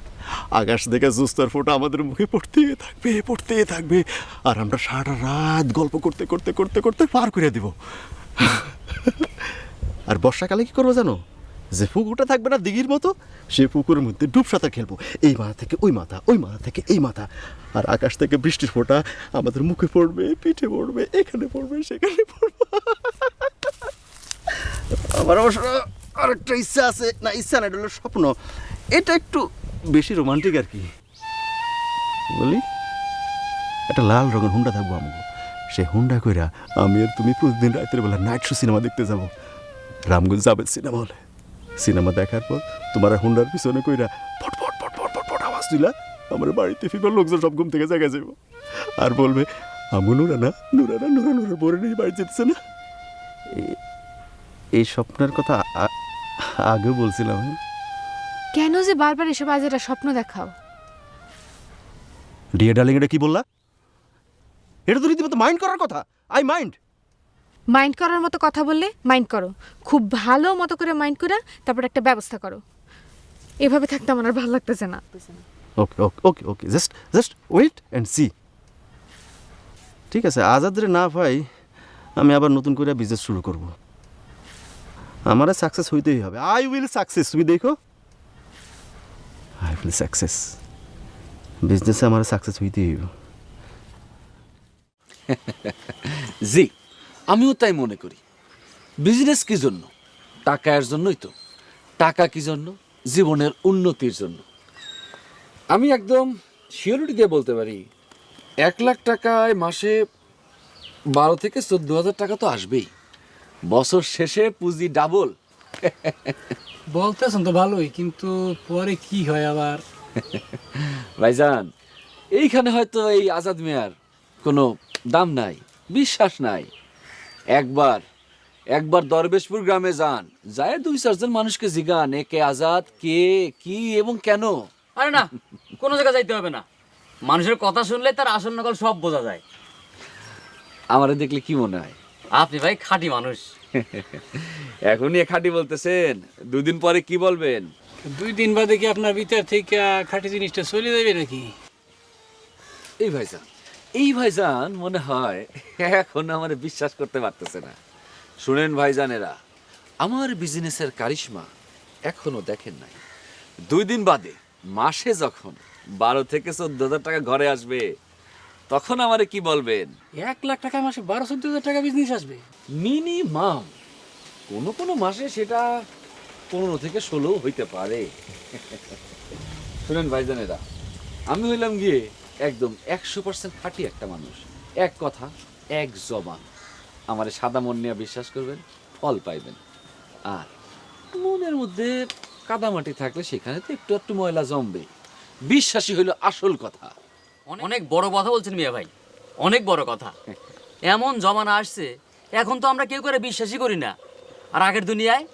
Speaker 11: আকাশ দেখে জ্যোৎস্নার ফোঁটা আমাদের মুখে পড়তে থাকবে, আর আমরা সারা রাত গল্প করতে করতে করতে করতে পার করে দিব। আর বর্ষাকালে কি করবো জানো? যে পুকুরটা থাকবে না দিঘির মতো, সেই পুকুরের মধ্যে ডুব সাঁতার খেলবো, এই মাথা থেকে ওই মাথা, ওই মাথা থেকে এই মাথা, আর আকাশ থেকে বৃষ্টির ফোঁটা আমাদের মুখে পড়বে, পিঠে পড়বে, এখানে পড়বে, সেখানে পড়বে। আমার অবশ্য আরেকটা ইচ্ছা আছে, না ইচ্ছা না, এটা হলো স্বপ্ন, এটা একটু বেশি রোমান্টিক আর কি। বলি, একটা লাল রঙের হুন্ডা থাকবো আমাকে, সে হুন্ডা কইরা আমি আর তুমি প্রতিদিন রাতের বেলা নাইট শো সিনেমা দেখতে যাব। রামগঞ্জ যাবেন সিনেমা হলে। সিনেমা দেখার পর তোমার হুন্ডার পিছনে কইরা ফট ফট ফট ফট ফট ফট আওয়াজ দিলা, আমার বাড়িতে ফিরবার লোকজন সব ঘুম থেকে জায়গা যাবো, আর বলবে আমু নুরানা নুরানা নুরা নুরা বরে নিয়ে বাড়ি যেতেছে না। এই স্বপ্নের কথা আগে বলছিলাম।
Speaker 12: কেন যে বারবার এসব আজেরা স্বপ্ন দেখাও?
Speaker 11: ডিয়ার ডার্লিং, এটা কি বললা? এটা তো রীতিমতো মাইন্ড করার কথা। I mind.
Speaker 12: মাইন্ড করার মতো কথা বললে মাইন্ড করো, খুব ভালো মতো করে মাইন্ড করে তারপর একটা ব্যবস্থা করো। এভাবে থাকতে আমার আর ভালো লাগতেছে না।
Speaker 11: ওকে ওকে ওকে ওকে, জাস্ট ওয়েট অ্যান্ড সি। ঠিক আছে, আজাদরে না পাই আমি আবার নতুন করে বিজনেস শুরু করব। আমার সাকসেস হইতেই হবে। আই উইল সাকসেস, তুমি দেখো, আই উইল সাকসেস। বিজনেসে আমার সাকসেস হইতেই হবে।
Speaker 10: জি, আমিও তাই মনে করি। বিজনেস কি জন্য? টাকার জন্যই তো। টাকা কি জন্য? জীবনের উন্নতির জন্য। আমি একদম সিওরিটি দিয়ে বলতে পারি, 1 লাখ টাকায় মাসে 12 থেকে 14,000 টাকা তো আসবেই। বছর শেষে পুঁজি ডাবল।
Speaker 13: বলতেছেন তো ভালোই, কিন্তু পরে কি হয় আবার?
Speaker 10: ভাইজান, এইখানে হয়তো এই আজাদ মিয়ার কোনো দাম নাই, বিশ্বাস নাই। একবার দরবেশপুর গ্রামে যান, যায় 2-4 জন মানুষকে জিগান এ কে আজাদ, কে, কি এবং কেন।
Speaker 7: আরে না, কোনো জায়গায় যাইতে হবে না, মানুষের কথা শুনলে তার আসল নকল সব বোঝা যায়।
Speaker 10: আমারে দেখলে কি মনে হয়?
Speaker 7: আপনি ভাই খাঁটি মানুষ।
Speaker 10: এখনই খাঁটি বলতেছেন, 2 দিন পরে কি বলবেন?
Speaker 13: 2 দিন বাদে কি আপনার ভিতর থেকে খাঁটি জিনিসটা চলে যাবে নাকি?
Speaker 10: এই ভাইজান মনে হয় এখন আমার বিশ্বাস করতে পারতেছে না। শুনেন ভাইজানেরা, আমার বিজনেসের কারিশমা এখনো দেখেন নাই। 2 দিন বাদে মাসে যখন 12 থেকে 14,000 টাকা ঘরে আসবে, তখন আমারে কি বলবেন?
Speaker 13: 1 লাখ টাকা মাসে 12-14 টাকা বিজনেস আসবে
Speaker 10: মিনিমাম। কোনো কোনো মাসে সেটা 15 থেকে 16 হইতে পারে। শুনেন ভাইজানেরা, আমি হইলাম গিয়ে একদম 100% খাঁটি একটা মানুষ। এক কথা, এক জবান। আমারে সাদা মন নিয়ে বিশ্বাস করবেন, ফল পাইবেন। আর মনের মধ্যে কাদামাটি থাকলে সেখানে তো একটু একটু ময়লা জমবে। বিশ্বাসী হইল আসল কথা।
Speaker 7: অনেক বড় কথা বলছেন মিয়া ভাই, অনেক বড় কথা। এমন জমানা আসছে, এখন তো আমরা কেউ করে বিশ্বাসই করি না। আর আগের দুনিয়ায়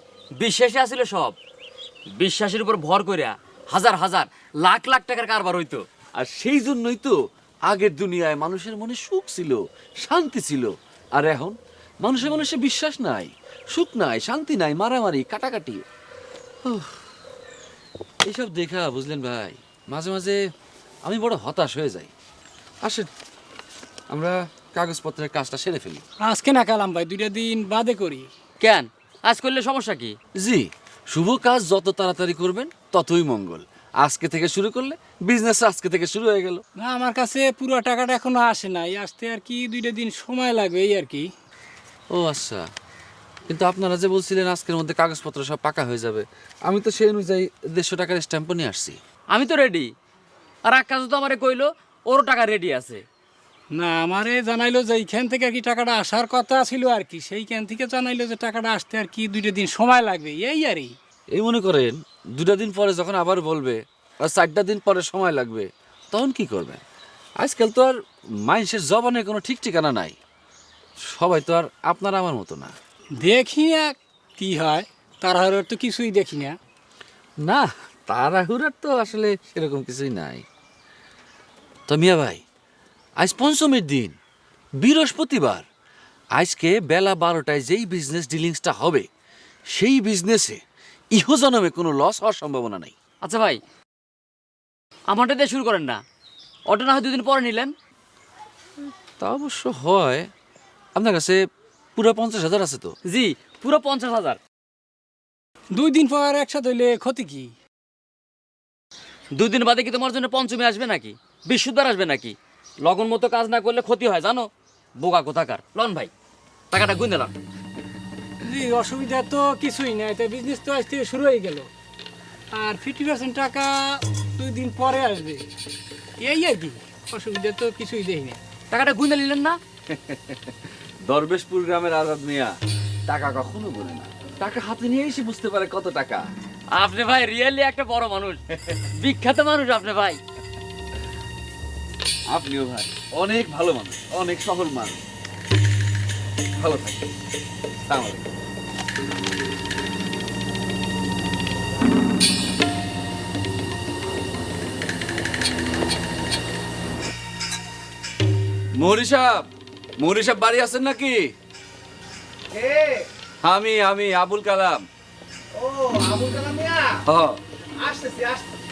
Speaker 7: বিশ্বাসী আসছিল সব। বিশ্বাসের উপর ভর করিয়া হাজার হাজার লাখ লাখ টাকার কারবার হইতো।
Speaker 10: আর সেই জন্যই তো আগের দুনিয়ায় মানুষের মনে সুখ ছিল, শান্তি ছিল। আর এখন মানুষে বিশ্বাস নাই, সুখ নাই, শান্তি নাই, মারামারি, কাটাকাটি। এইসব দেখা বুঝলেন ভাই, মাঝে মাঝে আমি বড় হতাশ হয়ে যাই। আসেন আমরা কাগজপত্রের কাজটা সেরে ফেলি।
Speaker 13: আজকে না কালাম ভাই, 2 দিন বাদে করি।
Speaker 7: কেন, আজ করলে সমস্যা কি?
Speaker 10: জি, শুভ কাজ যত তাড়াতাড়ি করবেন ততই মঙ্গল। আজকে থেকে শুরু করলে বিজনেস আজকে থেকে শুরু হয়ে গেল।
Speaker 13: না, আমার কাছে পুরো টাকাটা এখনো আসে নাই, আসতে আর কি 2 দিন সময় লাগবে এই আর কি।
Speaker 10: ও আচ্ছা, কিন্তু আপনারা যে বলছিলেন আজকের মধ্যে কাগজপত্র সব পাকা হয়ে যাবে, আমি তো সেই অনুযায়ী 150 টাকার স্ট্যাম্পও নিয়ে আসছি।
Speaker 7: আমি তো রেডি। আর আকাশ তো আমারে কইলো ওরও টাকা রেডি আছে।
Speaker 13: না, আমারে জানাইলো যে এইখান থেকে আর কি টাকাটা আসার কথা ছিল আর কি, সেইখান থেকে জানাইলো যে টাকাটা আসতে আর কি 2 দিন সময় লাগবে এই আর কি।
Speaker 10: এই মনে করেন 2 দিন পরে যখন আবার বলবে আর 4টা দিন পরে সময় লাগবে, তখন কি করবেন? আজকাল তো আর মানুষের জবানে কোনো ঠিক ঠিকানা নাই। সবাই তো আর আপনার আমার মতো না।
Speaker 13: দেখি না কি হয়, তাড়াহুড়োর তো কিছুই দেখি না।
Speaker 10: না, তাড়াহুড়ার তো আসলে সেরকম কিছুই নাই। তো মিয়া ভাই, আজ পঞ্চমীর দিন, বৃহস্পতিবার। আজকে বেলা 12টায় যেই বিজনেস ডিলিংসটা হবে, সেই বিজনেসে ইহজনমে কোনো লস হওয়ার সম্ভাবনা নেই।
Speaker 7: আচ্ছা ভাই, আমারটা দিয়ে শুরু করেন না, অটো না হয় 2 দিন পরে নিলেন।
Speaker 10: তা অবশ্য হয়। আপনার কাছে পুরো 50,000 আছে তো?
Speaker 7: জি, পুরো 50,000।
Speaker 13: 2 দিন পর একসাথে হইলে ক্ষতি কি?
Speaker 7: 2 দিন বাদে কি তোমার জন্য পঞ্চমী আসবে নাকি, বৃহস্পতিবার আসবে নাকি? লগন মতো কাজ না করলে ক্ষতি হয় জানো, বোকা কোথাকার। লন ভাই, টাকাটা গুনে দিলাম।
Speaker 13: জি, অসুবিধা তো কিছুই নাই, তাই বিজনেস তো আজ থেকে শুরু হয়ে গেল। আর 50% টাকা 2 দিন পরে আসবে এই আর কি, অসুবিধা তো কিছুই দেখি না।
Speaker 7: টাকাটা গুনে নিলেন না?
Speaker 10: দরবেশপুর গ্রামের আজাদ মিয়া টাকা কখনো বলে না, টাকা হাতে নিয়ে এসে বুঝতে পারে কত টাকা।
Speaker 7: আপনি ভাই রিয়েলি একটা বড় মানুষ, বিখ্যাত মানুষ আপনি ভাই।
Speaker 10: আপনিও ভাই অনেক ভালো মানুষ, অনেক সফল মানুষ। ভালো থাকবেন। আসসালামু আলাইকুম। মৌরি সাহেব বাড়ি আছেন নাকি? আমি আবুল কালাম।
Speaker 5: ও, আবুল কালাম মিয়া,
Speaker 10: হ্যাঁ,
Speaker 5: আসতেছি আসতেছি।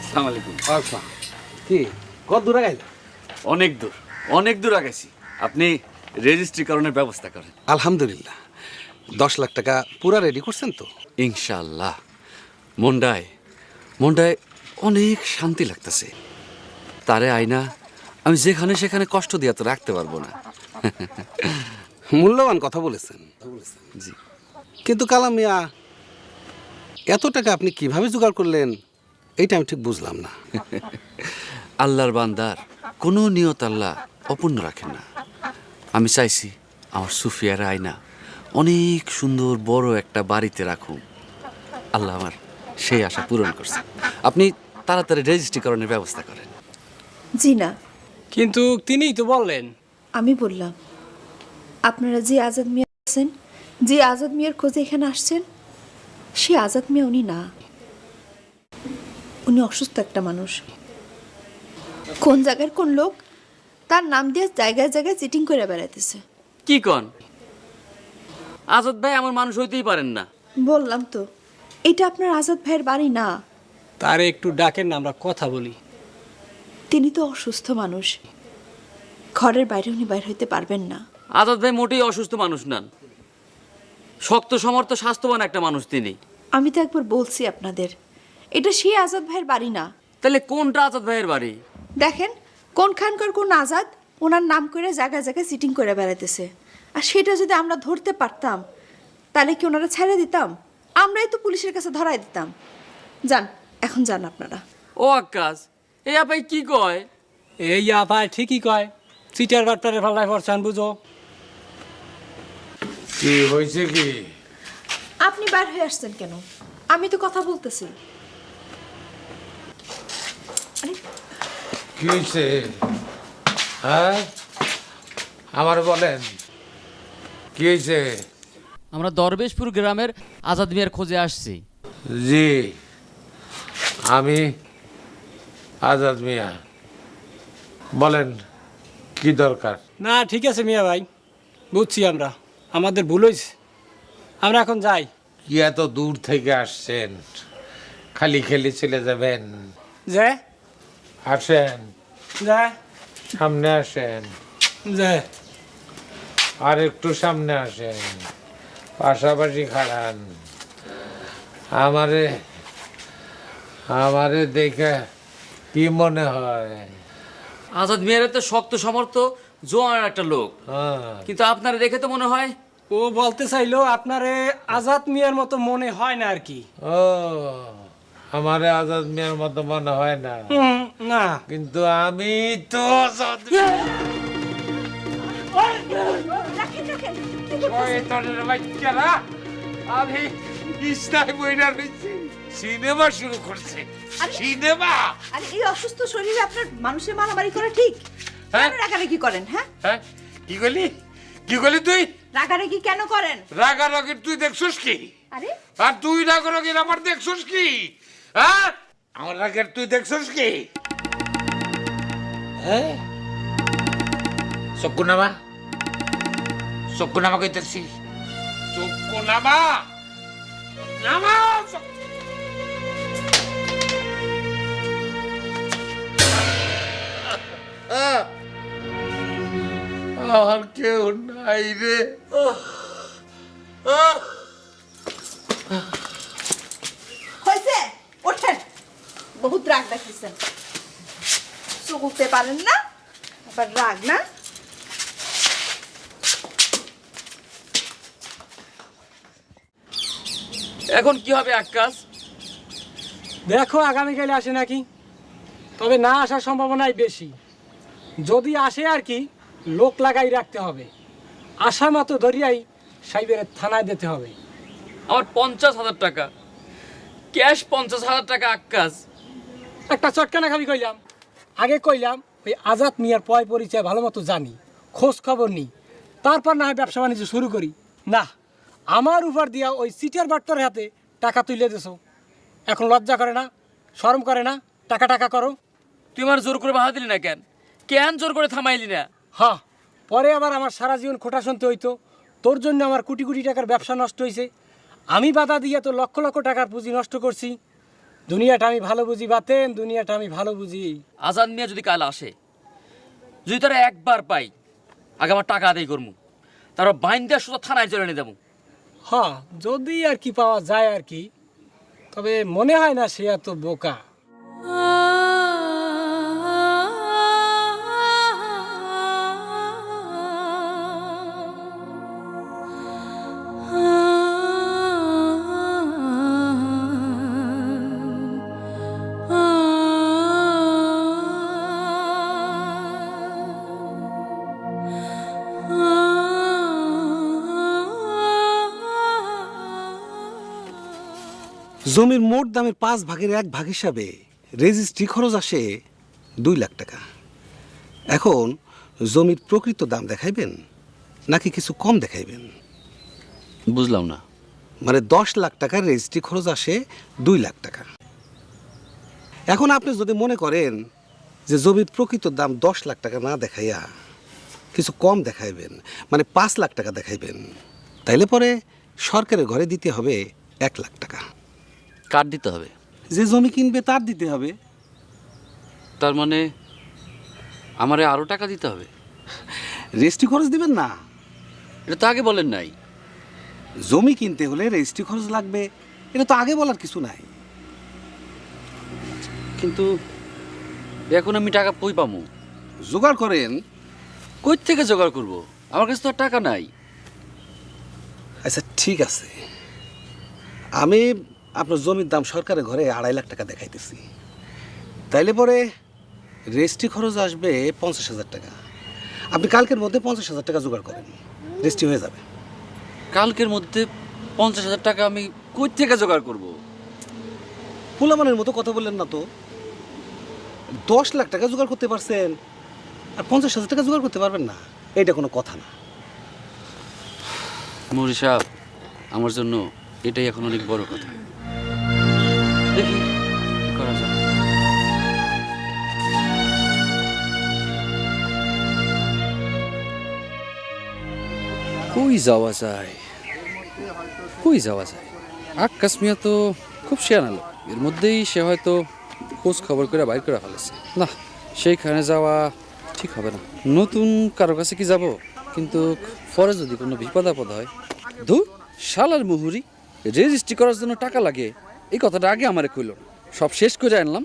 Speaker 10: আসসালামু আলাইকুম।
Speaker 5: আচ্ছা, কি কত দূরে গেলে?
Speaker 10: অনেক দূর আগাইছি। আপনি রেজিস্ট্রিকরণের ব্যবস্থা করেন।
Speaker 5: আলহামদুলিল্লাহ, 10 লাখ টাকা পুরা রেডি করছেন তো?
Speaker 10: ইনশাআল্লাহ। মন্ডায় অনেক শান্তি লাগতেছে। তারে আয়না আমি যেখানে সেখানে কষ্ট দিয়া তো রাখতে পারবো না।
Speaker 5: মূল্যবান কথা বলেছেন।
Speaker 10: জি,
Speaker 5: কিন্তু কালাম মিয়া, এত টাকা আপনি কিভাবে জোগাড় করলেন এইটা আমি ঠিক বুঝলাম না।
Speaker 10: আল্লাহর বান্দার কোনো নিয়ত আল্লাহ অপূর্ণ রাখেন না। আমি চাইছি আমার সুফিয়ার আয়না অনেক সুন্দর বড় একটা বাড়িতে রাখুন। আল্লাহ আমার সেই আশা পূরণ করছে। আপনি তাড়াতাড়ি রেজিস্ট্রিকরণের ব্যবস্থা করেন।
Speaker 2: জি না,
Speaker 13: কিন্তু তিনিই তো বললেন।
Speaker 2: আমি বললাম আপনারা যে আজাদ মিয়া আছেন, যে আজাদ মিয়ার খোঁজে এখানে আসছেন, সে আজাদ মিয়া উনি না। উনি অসুস্থ একটা মানুষ। কোন জায়গার কোন লোক তার নাম দিয়ে জায়গায় জায়গায় চিটিং করে বেড়াইতেছে।
Speaker 7: কি কন? আজাদ ভাই আমার মানুষ হইতেই পারেন না।
Speaker 2: বললাম তো এটা আপনার আজাদ ভাইয়ের বাড়ি না।
Speaker 13: তারে একটু ডাকেন না, আমরা কথা বলি।
Speaker 2: তিনি তো অসুস্থ মানুষ, ঘরের বাইরে উনি বাইর হইতে পারবেন না।
Speaker 7: আজাদ ভাই মোটেই অসুস্থ মানুষ নন, শক্ত সমর্থ স্বাস্থ্যবান একটা মানুষ তিনি।
Speaker 2: আমি তো একবার বলছি আপনাদের, এটা সেই আজাদ ভাইয়ের বাড়ি না।
Speaker 7: তাহলে কোনটা আজাদ ভাইয়ের বাড়ি?
Speaker 2: দেখেন কোনখানকার কোন আজাদ ওনার নাম করে জায়গায় জায়গায় সিটিং করে বেড়াইতেছে। আর সেটা যদি আমরা ধরতে পারতাম তাহলে কি ওনারা ছেড়ে দিতাম? আমরাই তো পুলিশের কাছে ধরাই দিতাম। যান, এখন যান আপনারা।
Speaker 7: ও আকাশ, এই আপাই কি কয়?
Speaker 13: এই আপায় ঠিকই কয়, চিটার বাট্টারে ফাল্লায় পড়ছান বুঝো।
Speaker 1: কি হয়েছে কি?
Speaker 2: আপনি বাইর হয়ে আসছেন কেন? আমি তো কথা বলতেছি। আরে
Speaker 1: কি হয়েছে? হ্যাঁ, আমার বলেন কি হয়েছে?
Speaker 7: আমরা দরবেশপুর গ্রামের আজাদ মিয়ার খোঁজে আসছি।
Speaker 1: জি, আমি আজাদ মিয়া। বলেন কি দরকার?
Speaker 13: না ঠিক আছে মিয়া ভাই, বুঝছি আমরা, আমাদের ভুল হয়েছে। আমরা এখন যাই।
Speaker 1: কি এত দূর থেকে আসছেন? খালি খেলে চলে যাবেন?
Speaker 13: যে
Speaker 1: আসেন,
Speaker 13: যায়
Speaker 1: সামনে আসেন,
Speaker 13: যায়
Speaker 1: আর একটু সামনে আসেন, পাশাপাশি খাড়ান। আমারে আমারে দেখে কি মনে হয়?
Speaker 7: আজাদ মিয়ার তো শক্ত সমর্থ জোয়ান একটা লোক,
Speaker 1: হ্যাঁ,
Speaker 7: কিন্তু আপনারা দেখে তো মনে হয়।
Speaker 13: ও বলতে চাইলো আপনারে আজাদ মিয়ার মতো মনে হয় না আর কি।
Speaker 1: ও, আমারে আজাদ মিয়ার মতো মনে হয় না,
Speaker 13: না
Speaker 1: কিন্তু আমি তো আজাদ মিয়া। শয়তানের বাচ্চারা, আমি ইসলাম বইরা রয়েছি, সিনেমা শুরু করছে। সিনেমা?
Speaker 2: আরে এই অসুস্থ শরীরে আপনার মানুষের মারামারি করা ঠিক?
Speaker 1: হ্যাঁ?
Speaker 2: কেন রাগারাগি করেন? হ্যাঁ,
Speaker 1: হ্যাঁ, কি করলি? কি করলি তুই?
Speaker 2: রাগারাগি কেন করেন?
Speaker 1: রাগারাগির তুই দেখছিস কি?
Speaker 2: আরে
Speaker 1: আর তুই রাগারাগির আমার দেখছিস কি? হ্যাঁ, আমার রাগের তুই দেখছিস কি? হ্যাঁ, চক্ষু নামা, চক্ষু নামা কইতেছি, চক্ষু নামা, নামা। আর কেউ নাই রে।
Speaker 2: হয়েছে, ওঠেন। বহুত রাগ দেখাইছেন, চুলতে পারেন না, আবার রাগ না।
Speaker 7: এখন কি হবে আকাশ?
Speaker 13: দেখো আগামীকালে আসে নাকি, তবে না আসার সম্ভাবনাই বেশি। যদি আসে আর কি, লোক লাগাই রাখতে হবে, আশা মতো ধরিয়াই সাইবের থানায় দিতে হবে।
Speaker 7: আমার 50,000 টাকা ক্যাশ, 50,000 টাকা আকাশ।
Speaker 13: একটা চটকানা খাবি কইলাম, আগে কইলাম ওই আজাদ মিয়ার পয় পরিচয় ভালো মতো জানি, খোঁজ খবর নিই, তারপর না হয় ব্যবসা বাণিজ্য শুরু করি। না, আমার উপর দিয়া ওই সিটার বাট্টার হাতে টাকা তুলে দিছো, এখন লজ্জা করে না, শরম করে না? টাকা টাকা করো।
Speaker 7: তুই আমার জোর করে বাধা দিলি না কেন? কেন জোর করে থামাইলি না?
Speaker 13: হ্যাঁ, পরে আবার আমার সারা জীবন খোটা শুনতে হইতো, তোর জন্য আমার কোটি কোটি টাকার ব্যবসা নষ্ট হয়েছে, আমি বাধা দিয়ে তো লক্ষ লক্ষ টাকার পুঁজি নষ্ট করছি। দুনিয়াটা আমি ভালো বুঝি বাতেন, দুনিয়াটা আমি ভালো বুঝি।
Speaker 7: আজাদ মিয়া যদি কাল আসে, যদি তারা একবার পাই, আগে আমার টাকা আদায় করবো, তারপর বাইন দেওয়ার সোজা থানায় চলে নিয়ে যাবো।
Speaker 13: হ্যাঁ, যদি আর কি পাওয়া যায় আর কি, তবে মনে হয় না সে এত বোকা।
Speaker 5: জমির মোট দামের 5 ভাগের 1 ভাগ হিসাবে রেজিস্ট্রি খরচ আসে 2 লাখ টাকা। এখন জমির প্রকৃত দাম দেখাইবেন নাকি কিছু কম দেখাইবেন?
Speaker 10: বুঝলাম না।
Speaker 5: মানে 10 লাখ টাকার রেজিস্ট্রি খরচ আসে 2 লাখ টাকা। এখন আপনি যদি মনে করেন যে জমির প্রকৃত দাম 10 লাখ টাকা না দেখাইয়া কিছু কম দেখাইবেন, মানে 5 লাখ টাকা দেখাইবেন, তাইলে পরে সরকারের ঘরে দিতে হবে 1 লাখ টাকা।
Speaker 10: কার দিতে হবে?
Speaker 5: যে জমি কিনবে তার দিতে হবে।
Speaker 10: তার মানে আমারে আরো টাকা দিতে হবে?
Speaker 5: রেজিস্ট্রি খরচ দিবেন না?
Speaker 10: এটা তো আগে বলেন নাই।
Speaker 5: জমি কিনতে হলে রেজিস্ট্রি খরচ লাগবে, এটা তো আগে বলার কিছু নাই।
Speaker 10: কিন্তু এখন আমি টাকা কই পামু?
Speaker 5: জোগাড় করেন।
Speaker 10: কই থেকে জোগাড় করব? আমার কাছে তো আর টাকা নাই।
Speaker 5: আচ্ছা ঠিক আছে, আমি আপনার জমির দাম সরকারের ঘরে 2.5 লাখ টাকা দেখাইতেছি। তাইলে পরে রেজিস্ট্রি খরচ আসবে 50,000 টাকা। আপনি কালকের মধ্যে 50,000 টাকা জোগাড় করেন, রেজিস্ট্রি হয়ে যাবে।
Speaker 10: কালকের মধ্যে 50,000 টাকা আমি কই থেকে জোগাড় করব?
Speaker 5: পোলামানের মতো কথা বললেন না তো। 10 লাখ টাকা জোগাড় করতে পারছেন আর 50,000 টাকা জোগাড় করতে পারবেন না, এইটা কোনো কথা না।
Speaker 10: মৌরি সাহেব, আমার জন্য এটাই এখন অনেক বড় কথা। দেখি কি করা যায়। কই যাওয়া যায়, কই যাওয়া যায়? আকাশ মিয়া তো খুব শেয়ানা লোক, এর মধ্যেই সে হয়তো খোঁজ খবর করে বাইর করে ফেলেছে। না, সেইখানে যাওয়া ঠিক হবে না। নতুন কারো কাছে কি যাব? কিন্তু পরে যদি কোনো বিপদ আপদ হয়, ধুর শালার মুহুরি, রেজিস্ট্রি করার জন্য টাকা লাগে, এই কথাটা আগে আমারে কইল না। সব শেষ করে আনলাম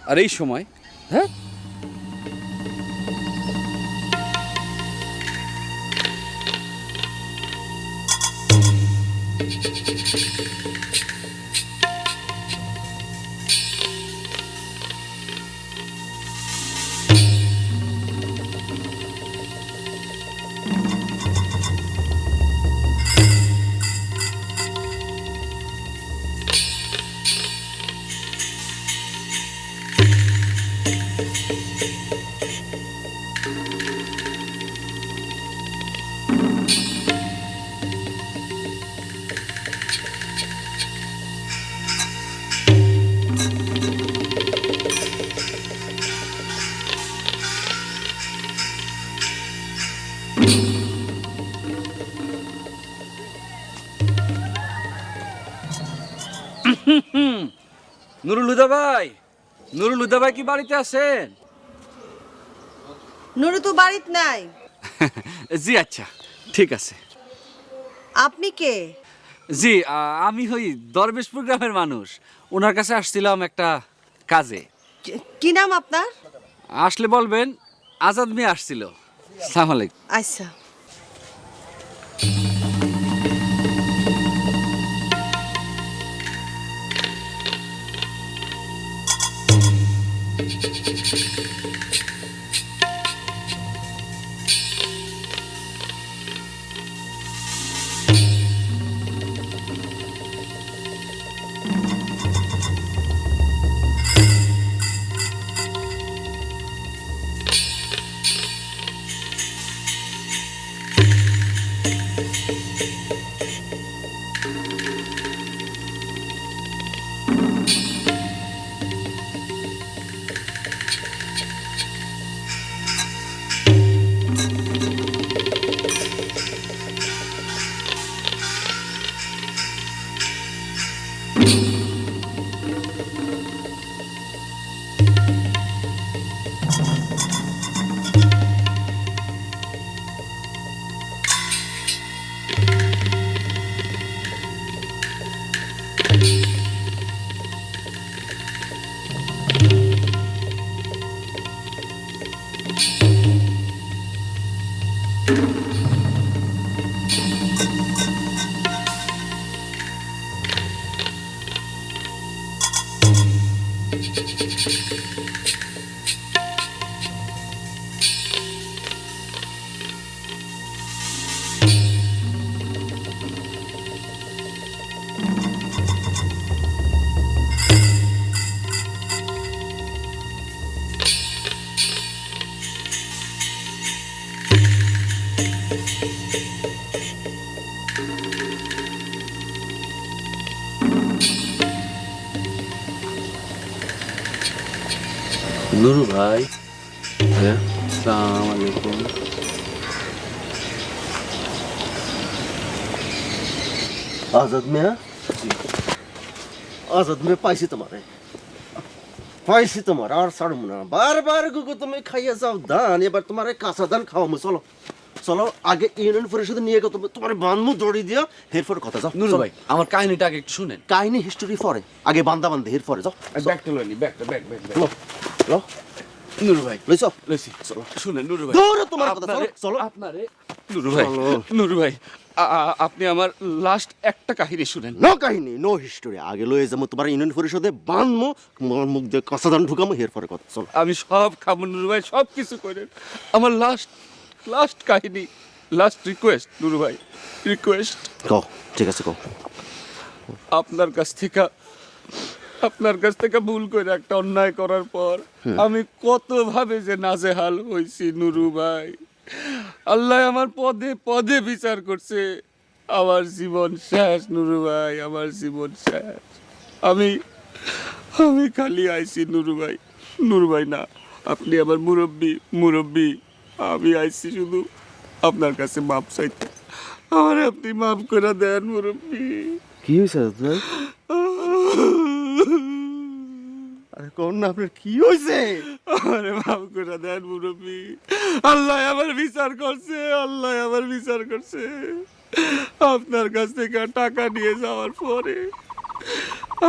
Speaker 10: আর এই সময়, হ্যাঁ। নুরুল হুদা ভাই, নুরুল হুদা ভাই কি বাড়িতে আছেন?
Speaker 9: নুরু তো বাড়িত নাই।
Speaker 10: জি আচ্ছা, ঠিক আছে।
Speaker 9: আপনি কে?
Speaker 10: জি, আমি হই দরবেশপুর গ্রামের মানুষ। ওনার কাছে আসছিলাম একটা কাজে।
Speaker 9: কি নাম আপনার?
Speaker 10: আসলে বলবেন আজাদ মিয়া আসছিল। আসসালামু আলাইকুম।
Speaker 9: আচ্ছা।
Speaker 10: নুরু ভাই, হ্যাঁ, আসসালামু আলাইকুম।
Speaker 11: আজাদ মিয়া, আজাদ মিয়া, পাইছি তোমারে, পাইছি তোমার, আর ছাড়বো না। বারবার গুগু তুমি খাইয়ে যাও ধান, এবার তোমার কাঁচা ধান খাওয়াবো। চলো চলো, আগে ইউনিয়ন পরিষদে নিয়ে গেছো, তোমার বান্ধব জড়ি দিয়া এরপরে কথা। যাও
Speaker 10: নুরু ভাই, আমার কাহিনীটা আগে একটু শুনেন।
Speaker 11: কাহিনী হিস্টোরি পরে, আগে বান্ধা বান্ধে এরপরে যাও।
Speaker 10: ব্যাগটা লইনি, ব্যাগটা ব্যাগ ব্যাগ ব্যাগ।
Speaker 11: লো লো
Speaker 10: নুরু ভাই,
Speaker 11: লইছ,
Speaker 10: লইছি।
Speaker 11: চলো
Speaker 10: শুনেন নুরু ভাই,
Speaker 11: দৌড়ে তোমার কথা। চলো চলো
Speaker 10: আপনারে নুরু ভাই, নুরু ভাই, আপনি আমার লাস্ট একটা কাহিনী শুনেন।
Speaker 11: নো কাহিনী, নো হিস্টোরি। আগে লয়ে যাবো তোমার ইউনিয়ন পরিষদে, বান্ধবো, তোমার মুখ দিয়ে কাঁচা ধান ঢুকামো, এরপরে কথা। চলো
Speaker 10: আমি সব খাবো নুরু ভাই, সব কিছু করেন। আমার লাস্ট কাহিনী, লাস্ট রিকোয়েস্ট নুরু ভাই, রিকোয়েস্ট।
Speaker 11: কও, ঠিক আছে কও।
Speaker 10: আপনার কাছ থেকে ভুল করে একটা অন্যায় করার পর আমি কতভাবে যে নাজেহাল হয়েছি নুরু ভাই। আল্লাহ আমার পদে পদে বিচার করছে। আমার জীবন শেষ নুরু ভাই, আমার জীবন শেষ। আমি খালি আইছি নুরু ভাই না, আপনি আমার মুরব্বী। আমি আইছি শুধু আপনার কাছে মাপ চাইতে। আমার আপনি মাফ করে দেন মুরব্বী।
Speaker 11: কি হয়েছে ভাই? আরে কোন না, আপনার কি হয়েছে?
Speaker 10: আরে মাফ করে দেন মুরব্বী। আল্লাহ আমার বিচার করছে। আপনার কাছ থেকে টাকা নিয়ে যাওয়ার পরে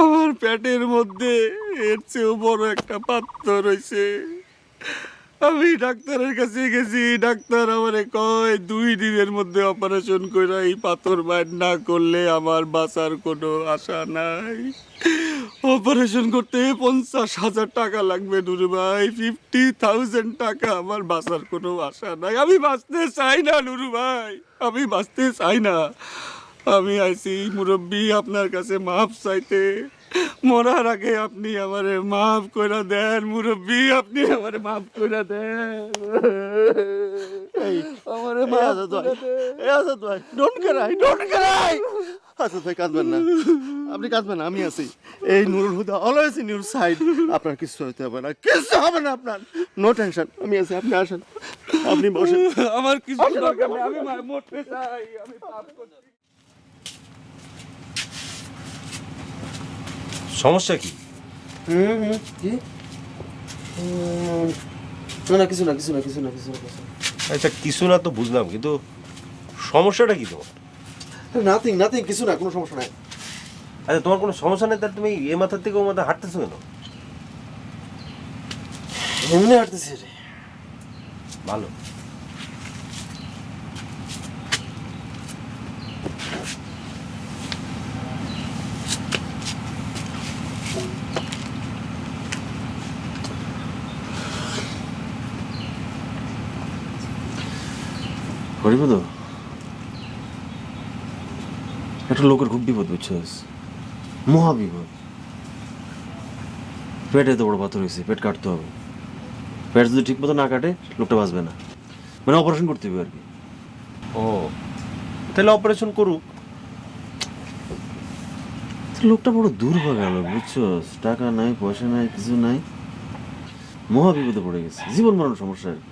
Speaker 10: আমার পেটের মধ্যে এর চেয়েও বড় একটা পাথর রয়েছে। আমি ডাক্তারের কাছে গেছি, ডাক্তার আমারে কয় 2 দিনের মধ্যে অপারেশন করে এই পাথর বাইর না করলে আমার বাঁচার কোনো আশা নাই। অপারেশন করতে 50,000 টাকা লাগবে নুরু ভাই, 50,000 টাকা। আমার বাঁচার কোনো আশা নাই। আমি বাঁচতে চাই না নুরু ভাই, আমি বাঁচতে চাই না। আমি আইছি মুরব্বী আপনার কাছে মাপ চাইতে। মরার আগে আপনি আমারে মাফ করে দেন মুরব্বী, আপনি আমারে মাফ করে দেন। আমারে মাফ করে দেন।
Speaker 11: আজাদ ভাই, ডোন্ট ক্রাই। আজাদ ভাই কাঁদবেন না, আপনি কাঁদবেন না, আমি আছি। এই Nurul Huda always in your side. আপনার কিছু হতে হবে না, কিছু হবে না আপনার, নো টেনশন, আমি আছি। আপনি আসেন, আপনি বসেন।
Speaker 10: আমার কিছু দরকার নেই, আমি মরতে চাই, আমি পাপ করছি।
Speaker 8: সমস্যা কি?
Speaker 11: কি? না কিছু না।
Speaker 8: আচ্ছা, কিছু না তো বুঝলাম, কিন্তু সমস্যাটা কি তোমার?
Speaker 11: নাথিং, কিছু না, কোনো সমস্যা নাই।
Speaker 8: আচ্ছা, তোমার কোনো সমস্যা নেই, তার তুমি এ মাথার থেকে ও মাথা হাঁটতেছো কেন?
Speaker 11: এমনি হাঁটতেছি রে।
Speaker 8: ভালো।
Speaker 11: হরিপদ, একটা লোকের খুব বিপদ, বুঝছস? মহা বিপদ। পেটে তো বড় পাথর হয়েছে, পেট কাটতে হবে। পেট যদি ঠিক মতো না কাটে, লোকটা বাঁচবে না, মানে অপারেশন করতে হবে আর কি।
Speaker 8: ও, তাহলে অপারেশন করুক।
Speaker 11: লোকটা বড় দুর্ভাগা লোক, বুঝছস? টাকা নাই, পয়সা নাই, কিছু নাই, মহা বিপদে পড়ে গেছে, জীবন মরণ সমস্যা আর কি।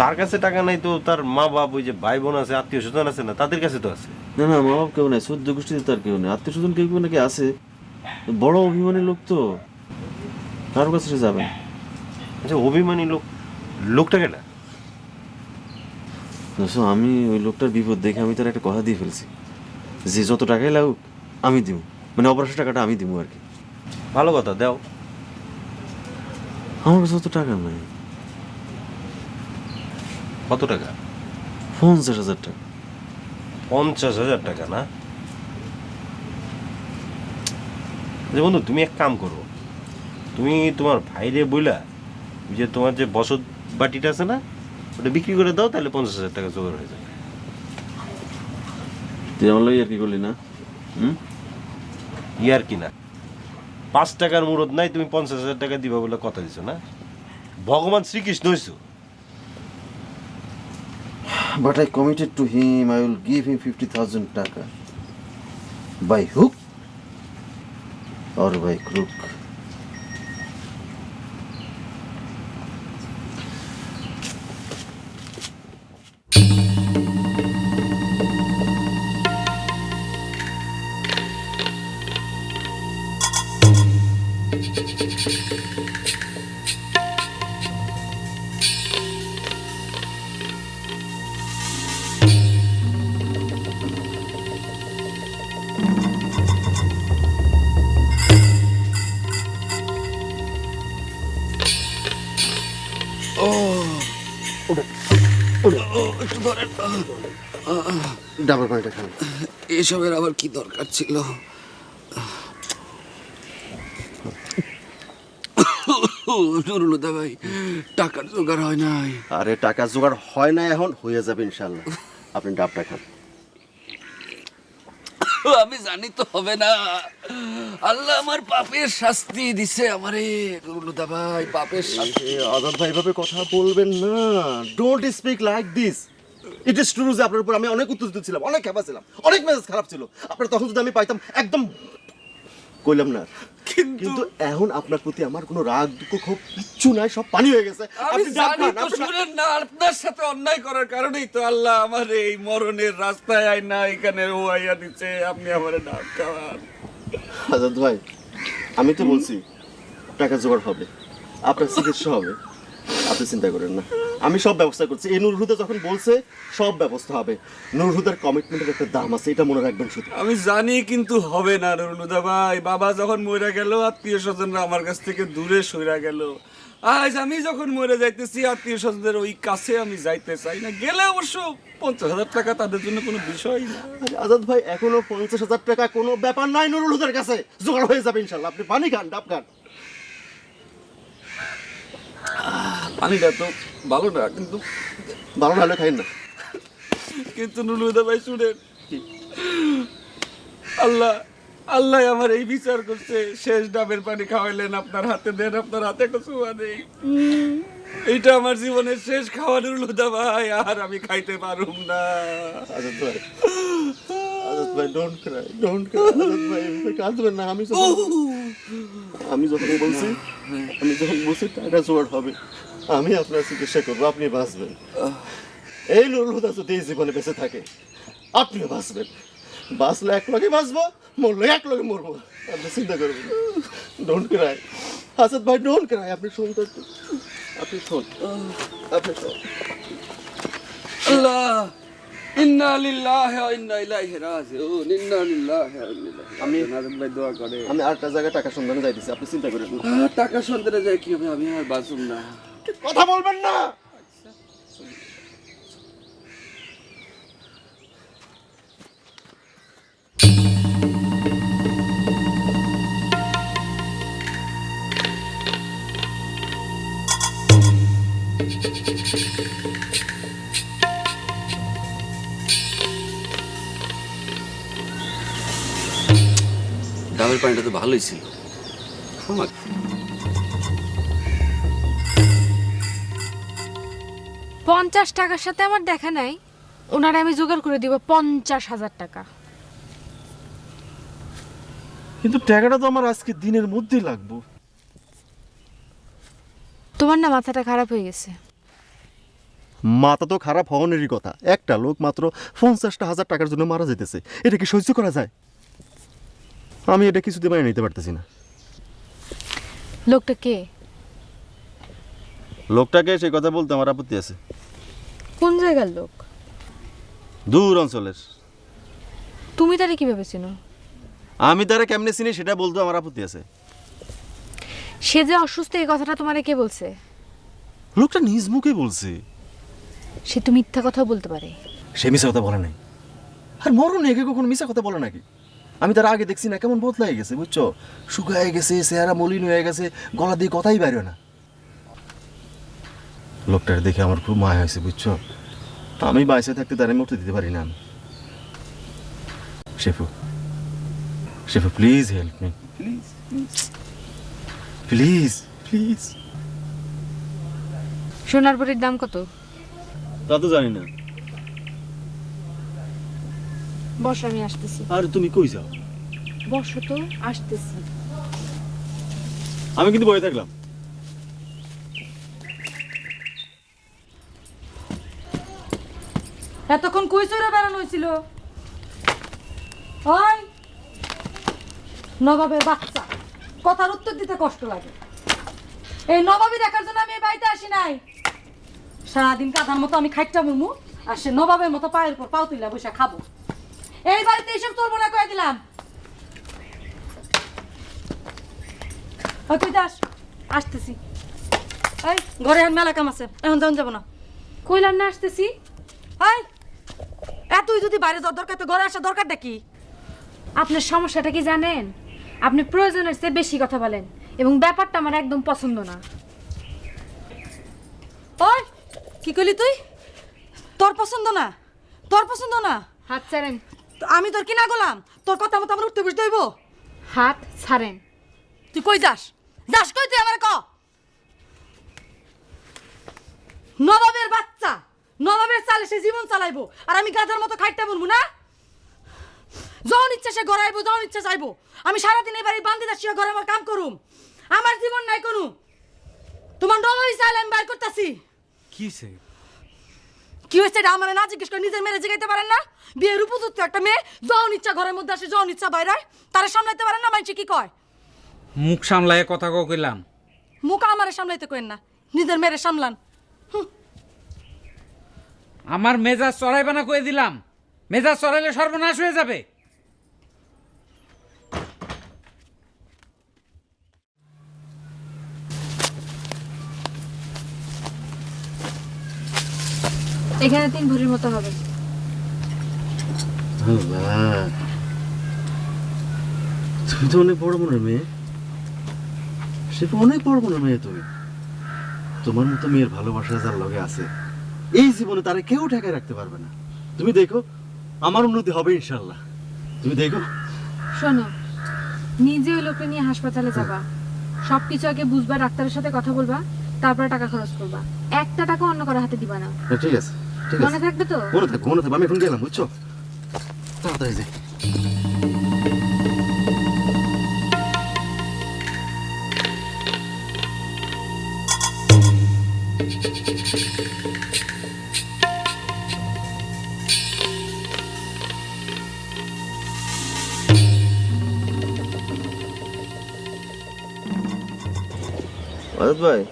Speaker 8: তার কাছে টাকা নাই তো তার মা বাপ, ওই যে ভাই বোন আছে, আত্মীয় স্বজন আছে না, তাদের কাছে তো আছে।
Speaker 11: না, মা বাপ কেউ নাই, 14 গোষ্ঠীতে তার কেউ নেই, আত্মীয় স্বজন কেউ নাকি আছে। বড় অভিমানী লোক তো, কারোর কাছে সে যাবে না।
Speaker 8: আচ্ছা, অভিমানী লোকটা কেনা?
Speaker 11: আমি ওই লোকটার বিপদ দেখে আমি তার একটা কথা দিয়ে ফেলছি যে যত টাকাই লাগুক আমি দিব, মানে অপারেশন টাকাটা আমি দিব আর কি।
Speaker 8: ভালো কথা, দাও।
Speaker 11: আমার কাছে অত টাকা নাই।
Speaker 8: কত টাকা?
Speaker 11: 50,000 টাকা।
Speaker 8: 50,000 টাকা না? যে বন্ধু, তুমি এক কাম করো, তুমি তোমার ভাইরে বইলা যে তোমার যে বসত বাটিটা আছে না, ওটা বিক্রি করে দাও, তাহলে 50,000 টাকা জোগাড় হয়ে যাবে।
Speaker 11: তুই আমার লাগে আর কি করলি না?
Speaker 8: ইয়ার কি না, 5 টাকার মুরত নাই, তুমি 50,000 টাকা দিবা বলে কথা দিছো না? ভগবান শ্রীকৃষ্ণ হইছো।
Speaker 11: But I committed to him, I will give him 50,000 টাকা, by hook or by crook. Double পানিটা খান।
Speaker 1: এসবের আবার কি দরকার ছিল? নুরুলদা ভাই, টাকার জোগাড় হয় নাই।
Speaker 11: আরে টাকা জোগাড় হয় না, এখন হয়ে যাবে ইনশাল্লাহ। আপনি ডাবটা খান।
Speaker 1: আমি জানি তো হবে না। আল্লাহ আমার পাপের শাস্তি দিছে আমারে। নুরুলদা ভাই, পাপের শাস্তি।
Speaker 11: আজাদ ভাই এভাবে কথা বলবেন না। Don't speak like this. It is true যে আপনার উপর আমি অনেক উত্তেজিত ছিলাম, অনেক খেপা ছিলাম, অনেক মেজাজ খারাপ ছিল। আপনার তখন যদি আমি পাইতাম একদম কইলাম না, কিন্তু এখন আপনার প্রতি আমার কোনো রাগ দুঃখ খুব কিচ্ছু নাই, সব পানি হয়ে গেছে।
Speaker 1: আমি
Speaker 11: আপনি ডাব
Speaker 1: জানি
Speaker 11: খান,
Speaker 1: তো,
Speaker 11: আপনি-
Speaker 1: শুনেন না, আপনার সাথে অন্যায় করার কারণেই তো আল্লাহ আমার এই মরণের রাস্তায় আয় না এখানে ও আইয়া দিচ্ছে। আপনি আমার ডাব খাওয়ান।
Speaker 11: আজাদ ভাই, আমি তো বলছি টাকা জোগাড় হবে, আপনার চিকিৎসা হবে, আপনি চিন্তা করেন না, আমি সব ব্যবস্থা করছি। এই নুরহুদা যখন বলছে সব ব্যবস্থা হবে। নুরহুদার কমিটমেন্টের একটা দাম আছে, এটা মনে রাখবেন শুধু।
Speaker 1: আমি জানি, কিন্তু হবে না নুরুলদা ভাই। বাবা যখন মরে গেল, আত্মীয় স্বজনরা আমার কাছ থেকে দূরে সইরা গেল। আজ আমি যখন মরে যাইতেছি, আত্মীয় স্বজনদের ওই কাছে আমি যাইতে চাই না। গেলে অবশ্য 50,000 টাকা তাদের জন্য কোনো বিষয় না।
Speaker 11: আরে আজাদ ভাই, এখনো 50,000 টাকা কোনো ব্যাপার নাই নুরহুদার কাছে, জোগাড় হয়ে যাবে ইনশাল্লাহ। আপনি পানি খান, ডাব খান।
Speaker 1: পানিটা তো ভালো না, কিন্তু
Speaker 11: ভালো না হলে খাইন না।
Speaker 1: কিন্তু নুরুলদা ভাই শুনেন, আল্লাহ আল্লাহ আমার এই বিচার করছে। শেষ ডাবের পানি খাওয়াইলেন, আপনার হাতে দেন, আপনার হাতে একটা ছোঁয়া নেই। এইটা আমার জীবনের শেষ খাওয়া নুরুলদা ভাই, আর আমি খাইতে পারুম না।
Speaker 11: আজাদ ভাই, আজাদ ভাই, don't Cry, don't Cry. Azad ভাই, এভাবে কাঁদবেন না। আমি যখন বলছি টাকা জোগাড় হবে, আমি আপনার চিকিৎসা করবো, আপনি বাঁচবেন। এই নুরহুদা যদি এই জীবনে বেঁচে থাকে, আপনিও বাঁচবেন। বাঁচলে এক লগে বাঁচবো, মরলে এক লগে মরবো। আপনি চিন্তা করবেন, ডোন্ট ক্রাই। আজাদ ভাই, ডোন্ট ক্রাই। আপনি শুনুন তো একটু। আপনি শুন, আপনি শুন।
Speaker 1: আল্লাহ, ইন্না লিল্লাহি ওয়া ইন্না ইলাইহি রাজিউন। ইন্না লিল্লাহি ওয়া ইন্না ইলাইহি রাজিউন। আজাদ ভাই দোয়া করে।
Speaker 11: আমি আরেকটা জায়গায় টাকা সন্ধানে যাইতেছি, আপনি চিন্তা করেন না।
Speaker 1: টাকা সন্ধানে যায় কি হবে? আমি আর বাঁচুম না।
Speaker 11: কথা বলবেন না।
Speaker 1: ডাবের পানিটা তো ভালোই ছিল।
Speaker 12: 50 টাকার সাথে আমার দেখা নাই, ওনারা আমি জোগাড় করে দিব 50,000 টাকা।
Speaker 11: কিন্তু টাকাটা তো আমার আজকে দিনের মধ্যেই লাগবে।
Speaker 12: তোমার না মাথাটা খারাপ হয়ে গেছে?
Speaker 11: মাথা তো খারাপ হওয়ারই কথা। একটা লোক মাত্র 50,000 টাকার জন্য মারা যেতেছে, এটা কি সহ্য করা যায়? আমি এটা কিছুতে মেনে নিতে পারতেছি না।
Speaker 12: লোকটা কে?
Speaker 11: লোকটাকে সেই কথা বলতে আমার আপত্তি আছে।
Speaker 12: কোন জায়গার লোক?
Speaker 11: দূর অঞ্চলের।
Speaker 12: তুমি তারে কিভাবে চিনো?
Speaker 11: আমি তারা কেমনে চিনি সেটা বলতে আমার আপত্তি আছে।
Speaker 12: সে যে অসুস্থ, এই কথাটা তোমারে কে বলছে?
Speaker 11: লোকটা নিজ মুখে বলছে।
Speaker 12: সে তো মিথ্যা কথা বলতে পারে।
Speaker 11: সে মিশা কথা বলে নাই। আর মরণ একে কখনো মিশা কথা বলে নাকি? আমি তার আগে দেখছি না কেমন বদলাই গেছে, বুঝছো? শুকায় গেছে, চেহারা মলিন হয়ে গেছে, গলা দিয়ে কথাই বাইরে না। লোকটার দেখে আমার খুব মায়া হয়েছে, বুঝছো? আমি বাইসে থাকতে তারে মরতে দিতে পারি না। Shefu, Shefu, please help me, please please please.
Speaker 12: সোনার বড়ির দাম কত?
Speaker 11: তা তো জানি না।
Speaker 12: বস, আমি আসতেছি।
Speaker 11: আর তুমি কই যাও?
Speaker 12: বসো তো, আসতেছি।
Speaker 11: আমি কিন্তু বয়ে থাকলাম।
Speaker 14: এতক্ষণ কই চড়ে বেড়ানো হয়েছিল? ওই নবাবের বাচ্চা, কথার উত্তর দিতে কষ্ট লাগে। এই নবাবী দেখার জন্য আমি এই বাড়িতে আসি নাই। সারাদিন কাঁধার মতো আমি খাইটা মুমু, আর সে নবাবের মতো পায়ের পর পাও তুইলা বসে খাবো। এই বাড়িতে এইসব চলবো না, কয়ে দিলাম। তুই যাস, আসতেছি। এই ঘরে এখন মেলা কাম আছে, এখন যাওয়া যাবো না।
Speaker 12: কইলাম না আসতেছি।
Speaker 14: এই তুই যদি বাইরে যাওয়ার দরকার তো ঘরে আসা দরকারটা কি?
Speaker 12: আপনার সমস্যাটা কি জানেন? আপনি প্রয়োজনের চেয়ে বেশি কথা বলেন এবং ব্যাপারটা আমার একদম পছন্দ না।
Speaker 14: ওই কি কইলি তুই? তোর পছন্দ না? তোর পছন্দ না?
Speaker 12: হাত ছাড়েন।
Speaker 14: তো আমি তোর কি না গলাম? তোর কথা মতো আমার উঠতে বসতে হইব?
Speaker 12: হাত ছাড়েন।
Speaker 14: তুই কই যাস? যাস কই তুই আমার ক? নবাবের বাচ্চা, নবাবের চালে সে জীবন চালাইবো আর আমি গাধার মতো খাইতে বলবো না? যখন ইচ্ছা সে ঘরে আইবো, যখন ইচ্ছা যাইবো। আমি সারাদিন এই বাড়ি বান্দি দাসিয়া ঘরে আমার কাম করুম, আমার জীবন নাই কোনো। তোমার নবাবই চাইলে আমি বাইর করতেছি।
Speaker 10: কি হয়েছে?
Speaker 14: কি হয়েছে এটা আমার না জিজ্ঞেস করে নিজের মেরে জিগাইতে পারেন না? বিয়ের উপযুক্ত একটা মেয়ে যখন ইচ্ছা ঘরের মধ্যে আসে, যখন ইচ্ছা বাইরে হয়, তারা সামলাইতে পারেন না? মানুষ কি কয়?
Speaker 13: মুখ সামলায় কথা কইলাম।
Speaker 14: মুখ আমারে সামলাইতে কইেন না, নিজের মেরে সামলান।
Speaker 13: আমার মেজাজ চড়াইবে না কয়ে দিলাম। মেজাজ চড়াইলে সর্বনাশ হয়ে যাবে।
Speaker 12: এখানে 3 ভরির মতো হবে।
Speaker 11: তুমি তো অনেক বড় মনের মেয়ে, সে তো অনেক বড় মনের মেয়ে। তুমি তোমার মতো মেয়ের ভালোবাসা যার লগে আছে এই জীবনে তারে কেউ ঠেকায় রাখতে পারবে না। তুমি দেখো আমার উন্নতি হবে ইনশাল্লাহ, তুমি দেখো।
Speaker 12: শোনো, নিজে ওই লোকটা নিয়ে হাসপাতালে যাবা, সবকিছু আগে বুঝবা, ডাক্তারের সাথে কথা বলবা, তারপরে টাকা খরচ করবা। একটা টাকা অন্য কারো হাতে দিবা না।
Speaker 11: ঠিক আছে, ঠিক আছে,
Speaker 12: মনে থাকবে তো?
Speaker 11: মনে থাকবো, মনে থাকবো। আমি এখন গেলাম, বুঝছো? তাড়াতাড়ি যাই। ভাই,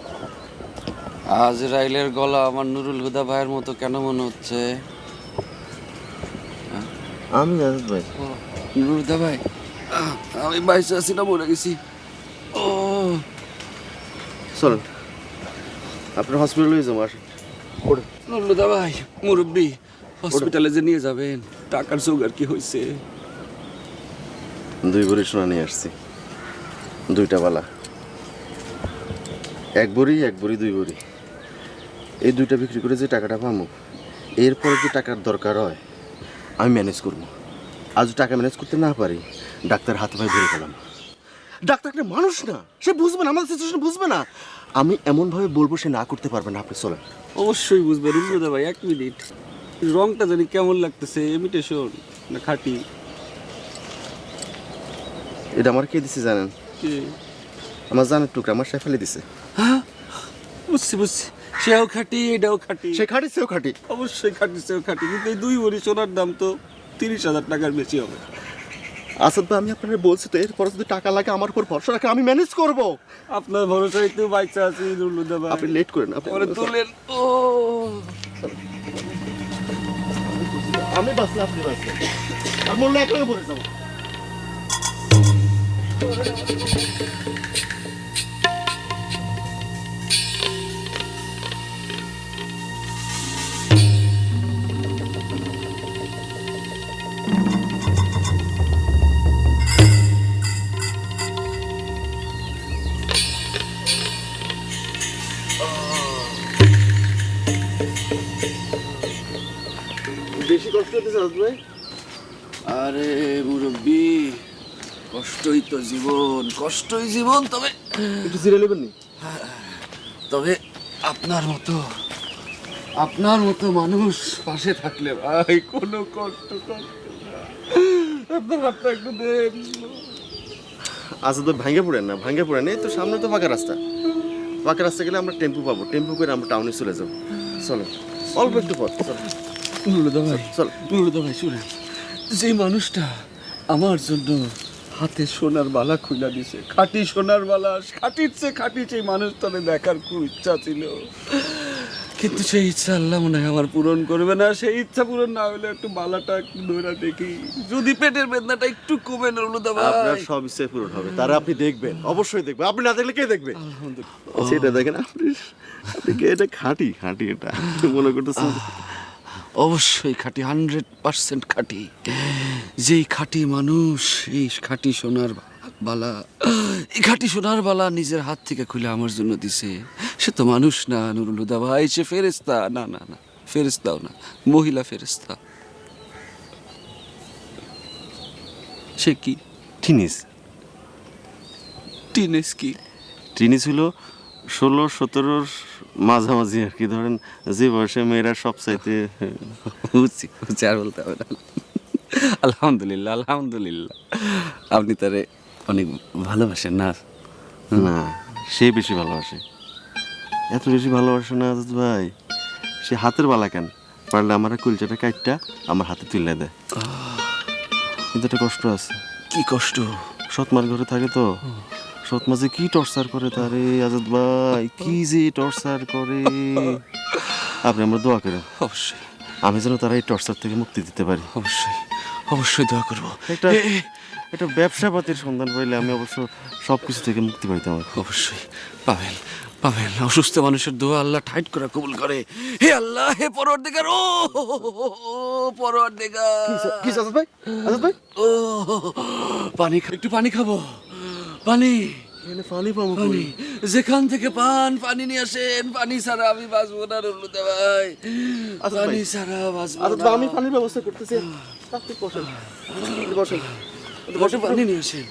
Speaker 10: আজরাইলের গলা আমার নুরুল হুদা ভাইয়ের মতো কেন মনে হচ্ছে?
Speaker 11: আমি আজাদ ভাই।
Speaker 10: নুরুল হুদা ভাই, আমি বাইসে আছি না, মরে গেছি। ও
Speaker 11: চলেন আপনার হসপিটালে যাবো, আসেন।
Speaker 10: নুরুল হুদা ভাই, মুরব্বী, হসপিটালে যে নিয়ে যাবেন, টাকার জোগাড় কি হয়েছে?
Speaker 11: 2 ভরি সোনা নিয়ে আসছি, 2টা বালা, 1 ভরি 1 ভরি 2 ভরি। এই 2টা বিক্রি করে যে টাকাটা পাবো, এরপরে যে টাকার দরকার হয় আমি ম্যানেজ করবো। আর যদি টাকা ম্যানেজ করতে না পারি, ডাক্তার হাতে পায়ে ধরে গেলাম। ডাক্তার একটা মানুষ না, সে বুঝবে না, আমাদের সিচুয়েশন বুঝবে না। আমি এমনভাবে বলবো সে না করতে পারবে না। আপনি চলেন।
Speaker 10: অবশ্যই বুঝবে নুরুল হুদা ভাই। 1 মিনিট, রংটা জানি কেমন লাগতেছে, ইমিটেশন না খাঁটি?
Speaker 11: এটা আমার কে দিছে জানেন? আমার জানের টুকরা আমার সে ফেলে দিছে।
Speaker 10: হ্যাঁ বুঝছি বুঝছি, সেও খাঁটি, এটাও খাঁটি।
Speaker 11: সে খাঁটি, সেও খাঁটি।
Speaker 10: অবশ্যই খাঁটি, সেও খাঁটি। কিন্তু এই 2 ভরি সোনার দাম তো 30,000 টাকার বেশি হবে।
Speaker 11: আসাদ ভাই, আমি আপনাকে বলছি তো, এরপরে যদি টাকা লাগে আমার উপর ভরসা রাখে, আমি ম্যানেজ করবো।
Speaker 10: আপনার ভরসায় তো বাইচা আছি নুরুল হুদা ভাই।
Speaker 11: আপনি লেট করেন, আপনি
Speaker 10: তোলেন। ও
Speaker 11: আমি বাঁচলে আপনি বাঁচলেন, আর মরলে একলাগে পড়ে যাবো। বেশি কষ্ট হতেছে আজাদ ভাই?
Speaker 10: আরে মুরব্বী, কষ্টই তো জীবন, কষ্টই জীবন। তবে
Speaker 11: একটু জিরে নেবেন নি?
Speaker 10: তবে আপনার মতো মানুষ পাশে থাকলে ভাই কোনো কষ্ট করতে না। আপনার হাতটা একটু দেন।
Speaker 11: আজাদ ভাই, ভাঙ্গে পড়েন না, ভাঙ্গে পড়েন। এই তো সামনে তো ফাঁকা রাস্তা, ফাঁকা রাস্তা গেলে আমরা টেম্পু পাবো, টেম্পু করে আমরা টাউনে চলে যাবো। চলো, অল্প একটু পথ। চলো
Speaker 10: নুরুল হুদা ভাই,
Speaker 11: চলো।
Speaker 10: নুরুল হুদা ভাই শুনেন, যে মানুষটা আমার জন্য হাতে সোনার বালা খুইলা দিছে, খাঁটি সোনার বালা, খাঁটির চেয়ে খাঁটি, সেই মানুষটারে দেখার খুব ইচ্ছা ছিল। কিন্তু সেই ইচ্ছা আল্লাহ মনে হয় আমার পূরণ করবে না। সেই ইচ্ছা পূরণ না হলে একটু বালাটা একটু ধরে দেখি, যদি পেটের বেদনাটা একটু কমে নুরুলুদা
Speaker 11: আপনার
Speaker 10: ভাই।
Speaker 11: সব ইচ্ছাই পূরণ হবে, তারা আপনি দেখবেন, অবশ্যই দেখবেন। আপনি না দেখলে কে দেখবে? সেটা দেখেন আপনি, আপনি কে? এটা খাঁটি খাঁটি, এটা মনে করতেছেন?
Speaker 10: অবশ্যই খাঁটি, 100% খাঁটি। যেই খাঁটি মানুষ, এই খাঁটি সোনার বালা, এই খাঁটি সোনার বালা নিজের হাত থেকে খুলে আমার জন্য দিছে, সে তো মানুষ না নুরুলুদা ভাই, সে ফেরেশতা। না না না, ফেরেশতাও না, মহিলা ফেরেশতা। সে কি?
Speaker 11: টিনিস।
Speaker 10: টিনেজ কি?
Speaker 11: টিনিস হলো 16-17 মাঝামাঝি আর কি, ধরেন যে বয়সে মেয়েরা সব চাইতে।
Speaker 10: বুঝছি বুঝছি, আর বলতে হবে না। আলহামদুলিল্লাহ আলহামদুলিল্লাহ, আপনি তারে অনেক ভালোবাসেন না?
Speaker 11: না, সে বেশি ভালোবাসে। এত বেশি ভালোবাসে না আজাদ ভাই, সে হাতের বালা কেন, পারলে আমার কুলচাটা কাটটা আমার হাতে তুলে দেয়। কিন্তু একটা কষ্ট আছে।
Speaker 10: কি কষ্ট?
Speaker 11: সৎমার ঘরে থাকে তো, সৎমা যে কি টর্চার করে তারে আজাদ ভাই, কি যে টর্চার করে। আপনি আমার দোয়া করেন,
Speaker 10: অবশ্যই
Speaker 11: আমি যেন তারা এই টর্চার থেকে মুক্তি দিতে পারি।
Speaker 10: অবশ্যই অবশ্যই দোয়া করবো।
Speaker 11: একটা একটা ব্যবসা পাতির সন্ধান পাইলে আমি অবশ্য সব কিছু থেকে মুক্তি পাইতাম।
Speaker 10: অবশ্যই পাবেন পাবেন। অসুস্থ মানুষের দোয়া আল্লাহ ঠাইট করে কবুল করে। হে আল্লাহ, হে পরওয়ারদিগার, ও পরওয়ারদিগার।
Speaker 11: কি আজাদ ভাই? আজাদ ভাই,
Speaker 10: ও পানি একটু পানি খাবো। পানি
Speaker 11: পানি পাবো?
Speaker 10: পানি যেখান থেকে পান, পানি নিয়ে আসেন। পানি ছাড়া আমি বাঁচবো না নুরুলুদা ভাই, পানি ছাড়া বাঁচবো
Speaker 11: আজাদ
Speaker 10: না।
Speaker 11: ভাই, আমি পানির ব্যবস্থা করতেছি, আপনি বসেন বসেন।
Speaker 10: বসে পানি নিয়ে আসেন।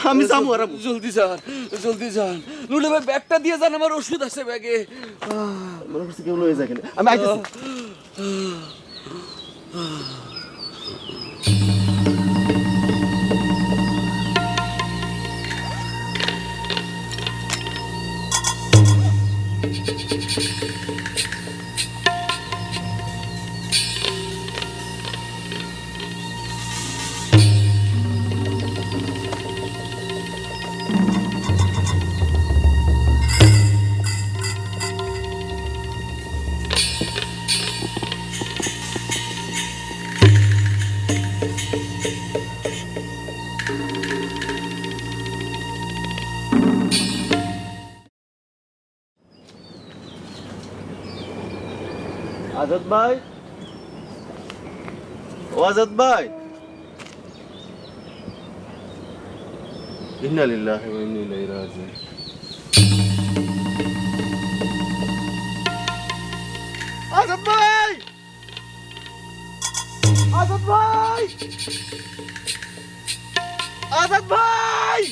Speaker 11: আমি যাবো আর
Speaker 10: জলদি যান জলদি যান। নুরুলুদা ভাই ব্যাগটা দিয়ে যান, আমার ওষুধ আছে ব্যাগে।
Speaker 11: মনে করছি কেউ লয়ে যায় কিনা। আমি আইতেছি। আজাদ ভাই, ও আজাদ ভাই, ইন্না লিল্লাহি ওয়া ইন্না ইলাইহি রাজিউন। আজাদ ভাই, আজাদ ভাই, আজাদ ভাই।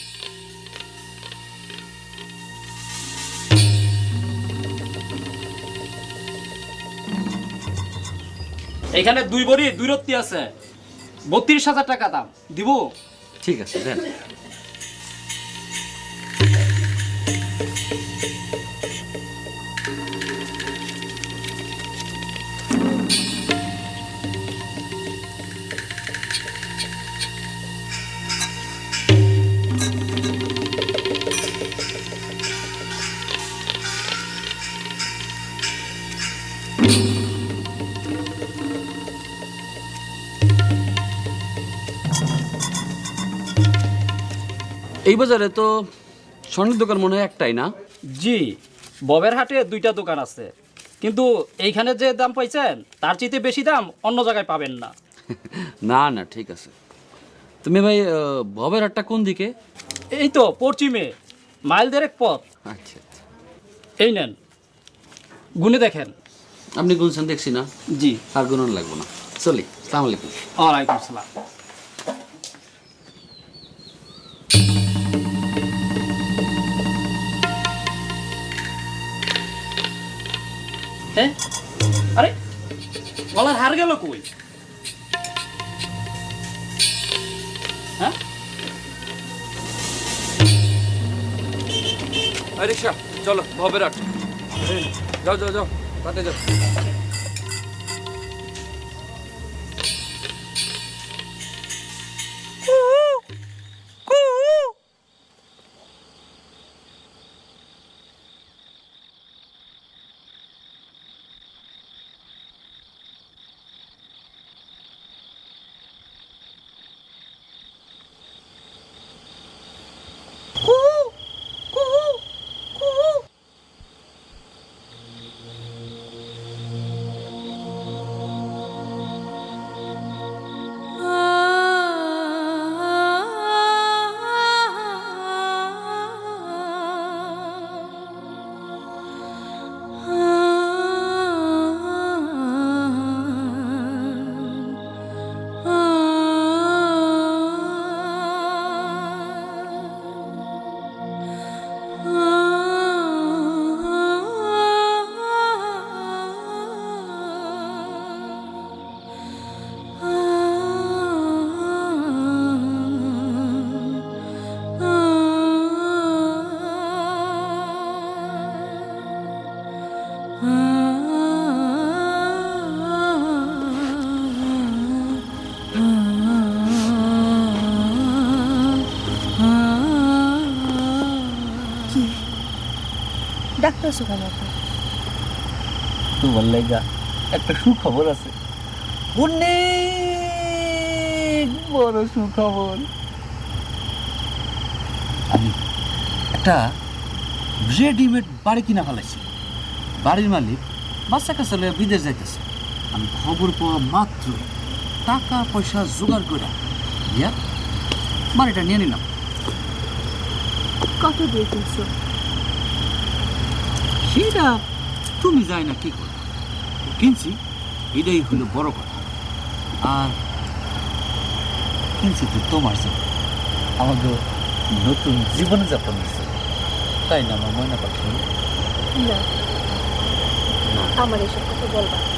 Speaker 7: এখানে 2 বড়ি 2 রত্তি আছে, 32,000 টাকা দাম দিব।
Speaker 10: ঠিক আছে দেন। এই বাজারে তো স্বর্ণের দোকান মনে হয় একটাই না?
Speaker 7: জি, ববের হাটে 2টা দোকান আছে, কিন্তু এইখানে যে দাম পাইছেন তার চাইতে বেশি দাম অন্য জায়গায় পাবেন না।
Speaker 10: না না ঠিক আছে। তুমি ভাই ববের হাটটা কোন দিকে?
Speaker 7: এই তো পশ্চিমে, মাইল 1.5 পথ।
Speaker 10: আচ্ছা,
Speaker 7: এই নেন, গুনে দেখেন।
Speaker 10: আপনি গুনছেন দেখছি না?
Speaker 7: জি।
Speaker 10: আর গুনন লাগবো না, চলি। আসসালামু আলাইকুম।
Speaker 7: ওয়ালাইকুম সালাম। হ্যাঁ, আরে গলার হার গেল কই? হ্যাঁ,
Speaker 10: রিক্সা চলো ভবের হাট। যাও যাও যাও, হাটে যাও।
Speaker 14: কাঁদতেছো কেন আপু?
Speaker 4: তোমার লাগা একটা সুখবর আছে, অনেক বড় সুখবর। আমি একটা রেডিমেড বাড়ি কিনা ফেলাইছি। বাড়ির মালিক বাচ্চা কাছে বিদেশ যাইতেছে। আমি খবর পাওয়া মাত্র টাকা পয়সা জোগাড় করে বাড়িটা নিয়ে নিলাম।
Speaker 2: কত দিয়ে কিনছো?
Speaker 4: সেটা তুমি যাই না কি করো, কিনছি এটাই হলো বড় কথা। আর কিনছি তো তোমার জন্য, আমাকে নতুন জীবনযাপন হচ্ছে, তাই না আমার ময়না পাখি?
Speaker 2: না, আমার এসব কথা বলবা না।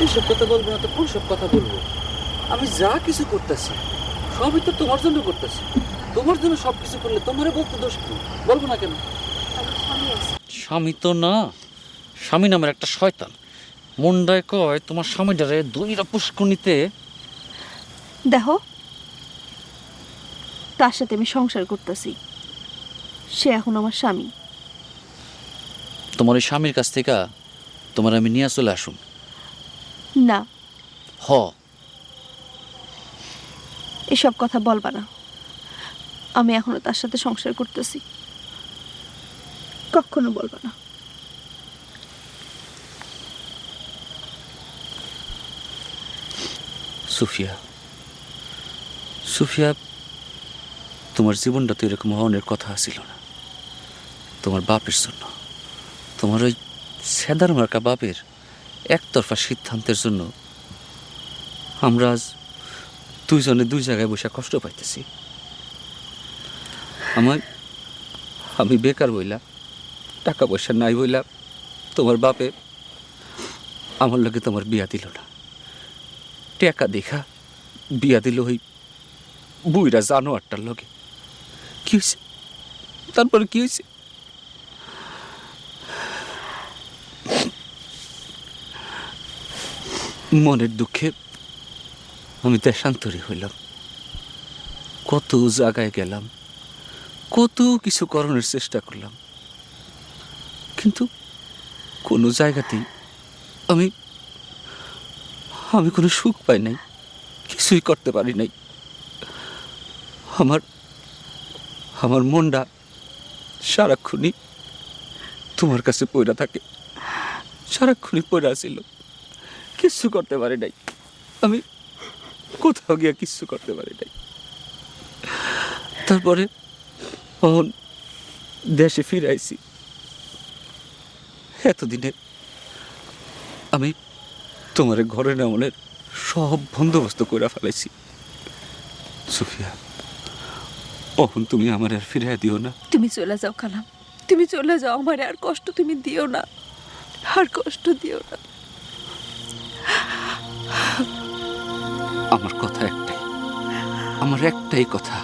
Speaker 4: এসব কথা বলবো না তো কোন সব কথা বলবো? আমি যা কিছু করতেছি সবই তো তোমার জন্য করতেছি। তোমার জন্য সব কিছু করলে তোমারে বলতে দোষ কি? বলবো না কেন? স্বামী তো না, স্বামী নামের একটা শয়তান মন্ডায় কয় তোমার স্বামীটারে দুইটা পুষ্কনিতে।
Speaker 2: দেখো, তার সাথে আমি সংসার করতেছি, সে এখন আমার স্বামী।
Speaker 4: তোমার ওই স্বামীর কাছ থেকে তোমার আমি নিয়ে চলে আসুন।
Speaker 2: না,
Speaker 4: হ,
Speaker 2: এসব কথা বলবা না। আমি এখনো তার সাথে সংসার করতেছি, কখনো বলবা না।
Speaker 4: সুফিয়া, সুফিয়া, তোমার জীবনটা তো এরকম হওয়ার কথা ছিল না। তোমার বাপের জন্য, তোমার ওই সেদার মার্কা বাপের একতরফা সিদ্ধান্তের জন্য আমরা আজ দুইজনে দুই জায়গায় বসে কষ্ট পাইতেছি। আমি বেকার বইলা, টাকা পয়সা নাই বইলা তোমার বাপে আমার লগে তোমার বিয়া দিল না। টাকা দেখা বিয়া দিল ওই বুইরা জানোয়ারটার লগে। কি হয়েছে তারপরে? কি হয়েছে? মনের দুঃখে আমি দেশান্তরী হইলাম, কত জায়গায় গেলাম, কত কিছু করণের চেষ্টা করলাম, কিন্তু কোনো জায়গাতেই আমি কোনো সুখ পাই নাই, কিছুই করতে পারি নাই। আমার মনটা সারাক্ষণই তোমার কাছে পড়া থাকে, সারাক্ষণই পড়া ছিল, কিচ্ছু করতে পারি নাই। আমি কোথাও গিয়া কিচ্ছু করতে পারি নাই। তারপরে দেশে ফিরে আইছি। এতদিনে আমি তোমার ঘরে নামনের সব বন্দোবস্ত করে ফেলাইছি। সুফিয়া, অহন তুমি আমার আর ফিরে দিও না।
Speaker 2: তুমি চলে যাও কালাম, তুমি চলে যাও, আমার আর কষ্ট তুমি দিও না, আর কষ্ট দিও না।
Speaker 4: আমার কথা একটাই, আমার একটাই কথা,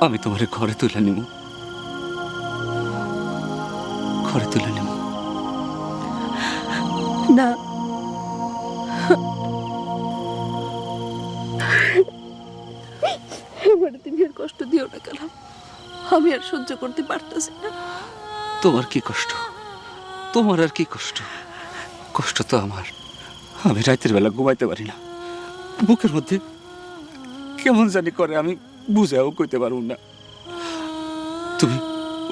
Speaker 4: আমি তোমার ঘরে তুলে নিব, ঘরে তুলে নিব।
Speaker 2: না, আমার তুমি আর কষ্ট দিও না কালাম, আমি আর সহ্য করতে পারতেছি না।
Speaker 4: তোমার কি কষ্ট? তোমার আর কি কষ্ট? কষ্ট তো আমার। আমি রাতের বেলা ঘুমাইতে পারি না, বুকের মধ্যে কেমন জানি করে, আমি বুঝাও কইতে পারব না। তুমি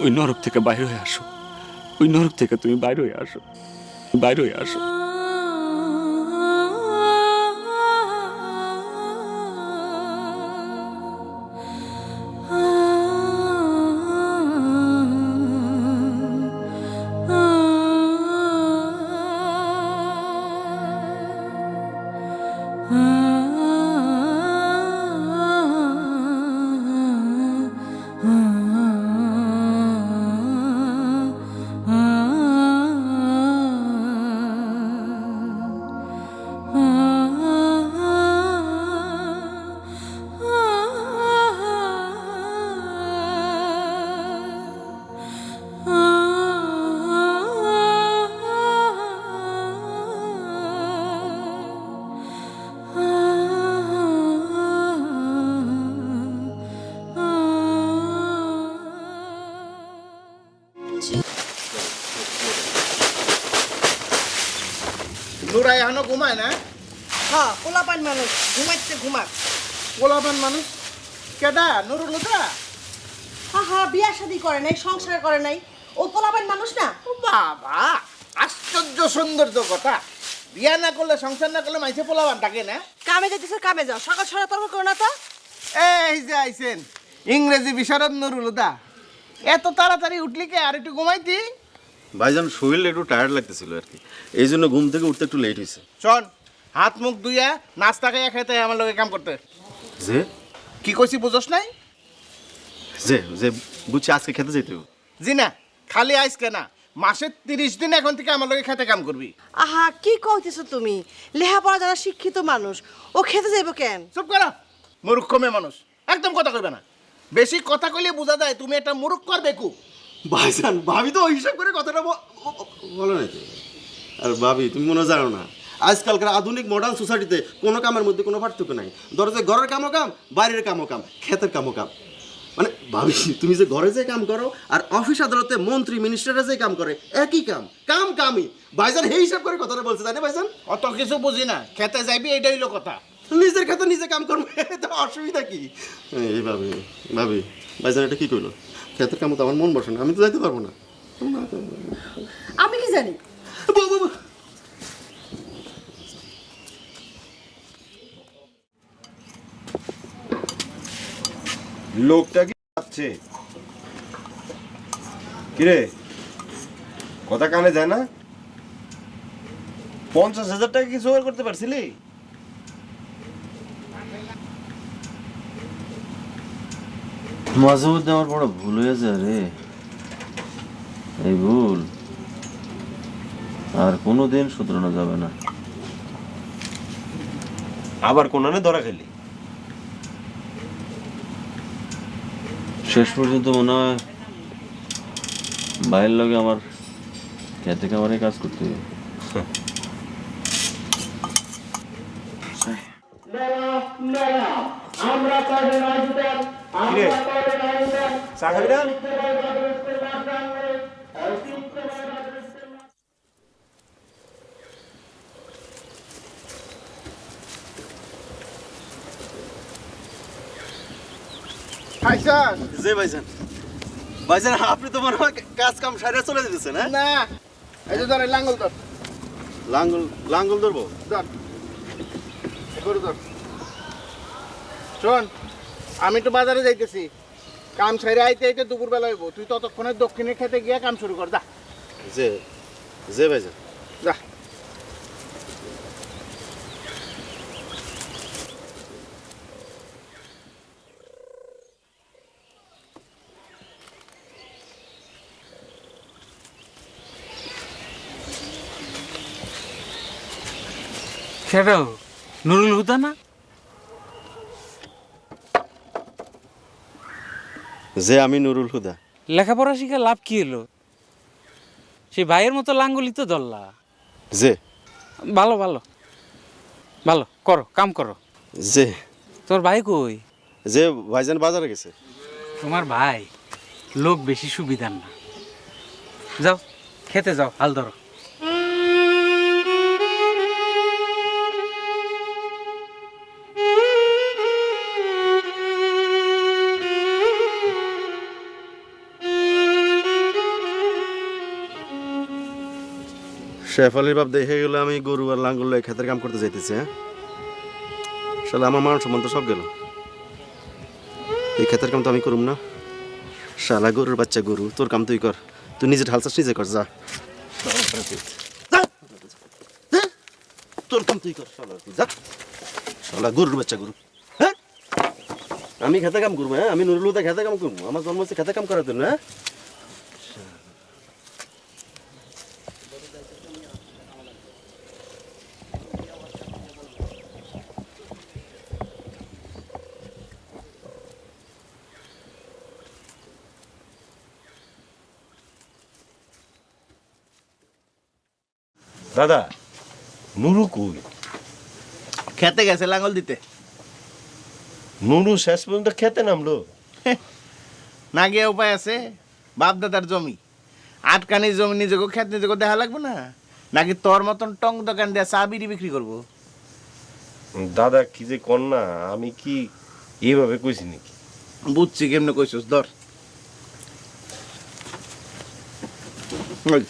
Speaker 4: ওই নরক থেকে বাইরে হয়ে আসো, ওই নরক থেকে তুমি বাইরে হয়ে আসো, বাইরে হয়ে আসো।
Speaker 5: নুরাই এখনো ঘুমায় না?
Speaker 9: হ্যাঁ পোলাপান মানুষ ঘুমাইতে ঘুমাক।
Speaker 5: পোলাপান মানুষ কেডা? নুরুল হুদা?
Speaker 9: হা বিয়া শাদি করে নাই, সংসার করে নাই, ও পোলাপান মানুষ না?
Speaker 5: বাবা, আশ্চর্য সৌন্দর্য কথা। বিয়া না করলে, সংসার না করলে মাইছে পোলাপান থাকে না?
Speaker 9: কামে যাইতেছে, কামে যাও, সকাল সকাল তর্ক করো না তো।
Speaker 5: এই যে আইছেন ইংরেজি বিশারদ নুরুল হুদা। এত তাড়াতাড়ি উঠলি কে? আর একটু ঘুমাইতি।
Speaker 11: ভাইজান শরীর একটু টায়ার্ড লাগতেছিল আর কি, এই জন্য ঘুম থেকে উঠতে একটু লেট হয়েছে।
Speaker 5: শোন, হাত মুখ ধুইয়া নাস্তা খাইয়া খেতে আমার লগে কাম করতে।
Speaker 11: যে
Speaker 5: কি কইছি বুঝোস নাই?
Speaker 11: যে যে বুঝছি আজকে খেতে যেতে হবে।
Speaker 5: জি না, খালি আইসকে না, মাসে 30 দিন এখন থেকে আমার লগে খেতে কাম করবি।
Speaker 9: আহা কি কইতেছো তুমি? লেখাপড়া যারা শিক্ষিত মানুষ, ও খেতে যাইব কেন?
Speaker 5: চুপ করো, মূর্খ মেয়ে মানুষ, একদম কথা কইবে না। বেশি কথা কইলে বোঝা যায় তুমি একটা মূর্খ করবে কু।
Speaker 11: ভাইজান ভাবি তো ওই হিসাব করে কথাটা বলো না তো। আর ভাবি তুমি মনে জানো না, আজকালকার আধুনিক মডার্ন সোসাইটিতে কোনো কামের মধ্যে কোনো পার্থক্য নাই। ধরো যে ঘরের কামও কাম, বাইরের কামও কাম, ক্ষেতের কামও কাম। মানে ভাবি তুমি যে ঘরে যে কাম করো আর অফিস আদালতে মন্ত্রী মিনিস্টাররা যে কাম করে, একই কাম, কাম কামই। ভাইজান এই হিসাব করে কথাটা বলছে, তাই না ভাইজান?
Speaker 5: অত কিছু বুঝি না, খেতে যাইবি এটাই হইলো কথা।
Speaker 11: নিজের ক্ষেতে নিজে কাম করবো, তো অসুবিধা কি? এই ভাবি ভাবি ভাইজান এটা কি করলো? ক্ষেতের কামও তো আমার মন বসে না, আমি তো যাইতে পারবো না।
Speaker 14: আমি কি জানি?
Speaker 8: লোকটা কি ভাবছে? কিরে, কথা কানে যায় না? 50,000 টাকা কি জোগাড় করতে পারছিলি?
Speaker 15: মাঝে মধ্যে আমার বড় ভুল হয়ে যায় রে। এই ভুল আর কোনোদিন শুধরানো যাবে না।
Speaker 8: আবার কোনানে ধরা খেলি?
Speaker 15: শেষ পর্যন্ত মনে হয় বাইরের লগে আমার খেতে খামারে কাজ করতে হবে।
Speaker 8: কিরে, চা খাবি না?
Speaker 5: খাইছাস?
Speaker 11: যে ভাইজান, ভাইজান আপনি তো মনে হয় কাজ কাম সারিয়া চলে যেতেছে না?
Speaker 5: না, এই যে ধর, এই লাঙ্গল ধর।
Speaker 11: লাঙ্গল লাঙ্গল ধরবো?
Speaker 5: ধর, গরু ধর। শোন, আমি তো বাজারে যাইতেছি, কাম সাইরে আইতে আইতে দুপুর বেলা হইব। তুই ততক্ষণে দক্ষিণে খেতে গিয়ে কাম শুরু কর, যা
Speaker 11: যে যে ভাইজান।
Speaker 5: যা।
Speaker 13: সেটাও নুরুল হুদা না?
Speaker 11: যে আমি নুরুল হুদা।
Speaker 13: লেখাপড়া শিখে লাভ কি হলো? সেই ভাইয়ের মতো লাঙ্গুলি তো ধরলা।
Speaker 11: যে
Speaker 13: ভালো ভালো ভালো করো, কাম করো।
Speaker 11: যে
Speaker 13: তোর ভাই কই?
Speaker 11: যে ভাইজান বাজারে গেছে।
Speaker 13: তোমার ভাই লোক বেশি সুবিধার না। যাও খেতে যাও, হাল ধরো।
Speaker 11: শেফালির বাপ দেখে গেল আমি গরু আর লাঙ্গল লয়ে ক্ষেতের কাম করতে যাইতেছি। হ্যাঁ, শালা আমার মান সম্মান তো সব গেল। এই ক্ষেতের কাম তো আমি করুম না। শালা গরুর বাচ্চা গরু, তোর কাম তুই কর, তুই নিজে ঢালছাস নিজে কর, যা। তোর কাম তুই কর, শালা তুই যা। শালা গরুর বাচ্চা গরু। হ্যাঁ, আমি খেতে কাম করবো। হ্যাঁ, আমি নুরুল হুদা খেতে কাম করবো। আমার জন্ম হচ্ছে খেতে কাম করার জন্য। হ্যাঁ,
Speaker 8: দাদা, নুরু কই?
Speaker 5: খেতে গেছে লাঙ্গল দিতে।
Speaker 8: নুরু শেষ পর্যন্ত খেতে নামলো?
Speaker 5: না গিয়ে উপায় আছে, বাপ দাদার জমি।
Speaker 16: আটকানি জমি নিজেকে খেত নিজেকে দেখা লাগবে না, নাকি তোর মতন টং দোকান দিয়ে চা বিড়ি বিক্রি করবো?
Speaker 8: দাদা কি যে কর না, আমি কি এইভাবে কইছি নাকি?
Speaker 16: বুঝছি কেমনে কইছিস, ধর। ওই।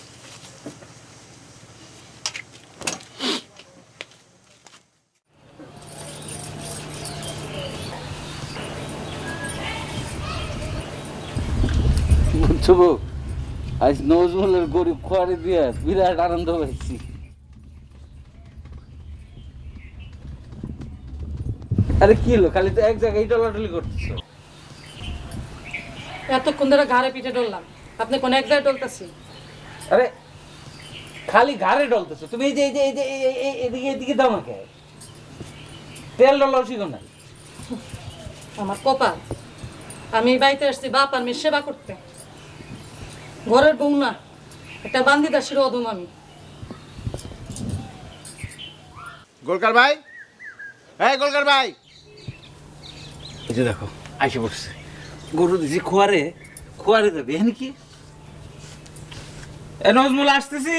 Speaker 15: বুঝছো বউ, আজ নজরুলের গরিব খোয়ারে দিয়ে বিরাট আনন্দ পাইছি। আরে কি হলো, খালি তো এক জায়গায় টলাটলি করতেছো।
Speaker 14: এতক্ষণ ধরে ঘাড়ে পিঠে ডললাম, আপনি কোন এক জায়গায় ডলতেছি?
Speaker 15: আরে খালি ঘাড়ে ডলতেছো তুমি, এই যে এই যে এই যে এদিকে এদিকে দাও না কে? তেল ডলাও শিখো না?
Speaker 14: আমার কপাল, আমি এই বাড়িতে আসছি বাপ আর মেয়ের সেবা করতে, ঘরের বউ না, একটা বান্দি দাসের অধম আমি।
Speaker 16: গোলকার ভাই, হ্যাঁ গোলকার ভাই,
Speaker 15: এই যে দেখো আইসে পড়ছে, গরু দিছি খোয়ারে, খোয়ারে যাবে এখানে কি? এ নজমুল আসতেছি।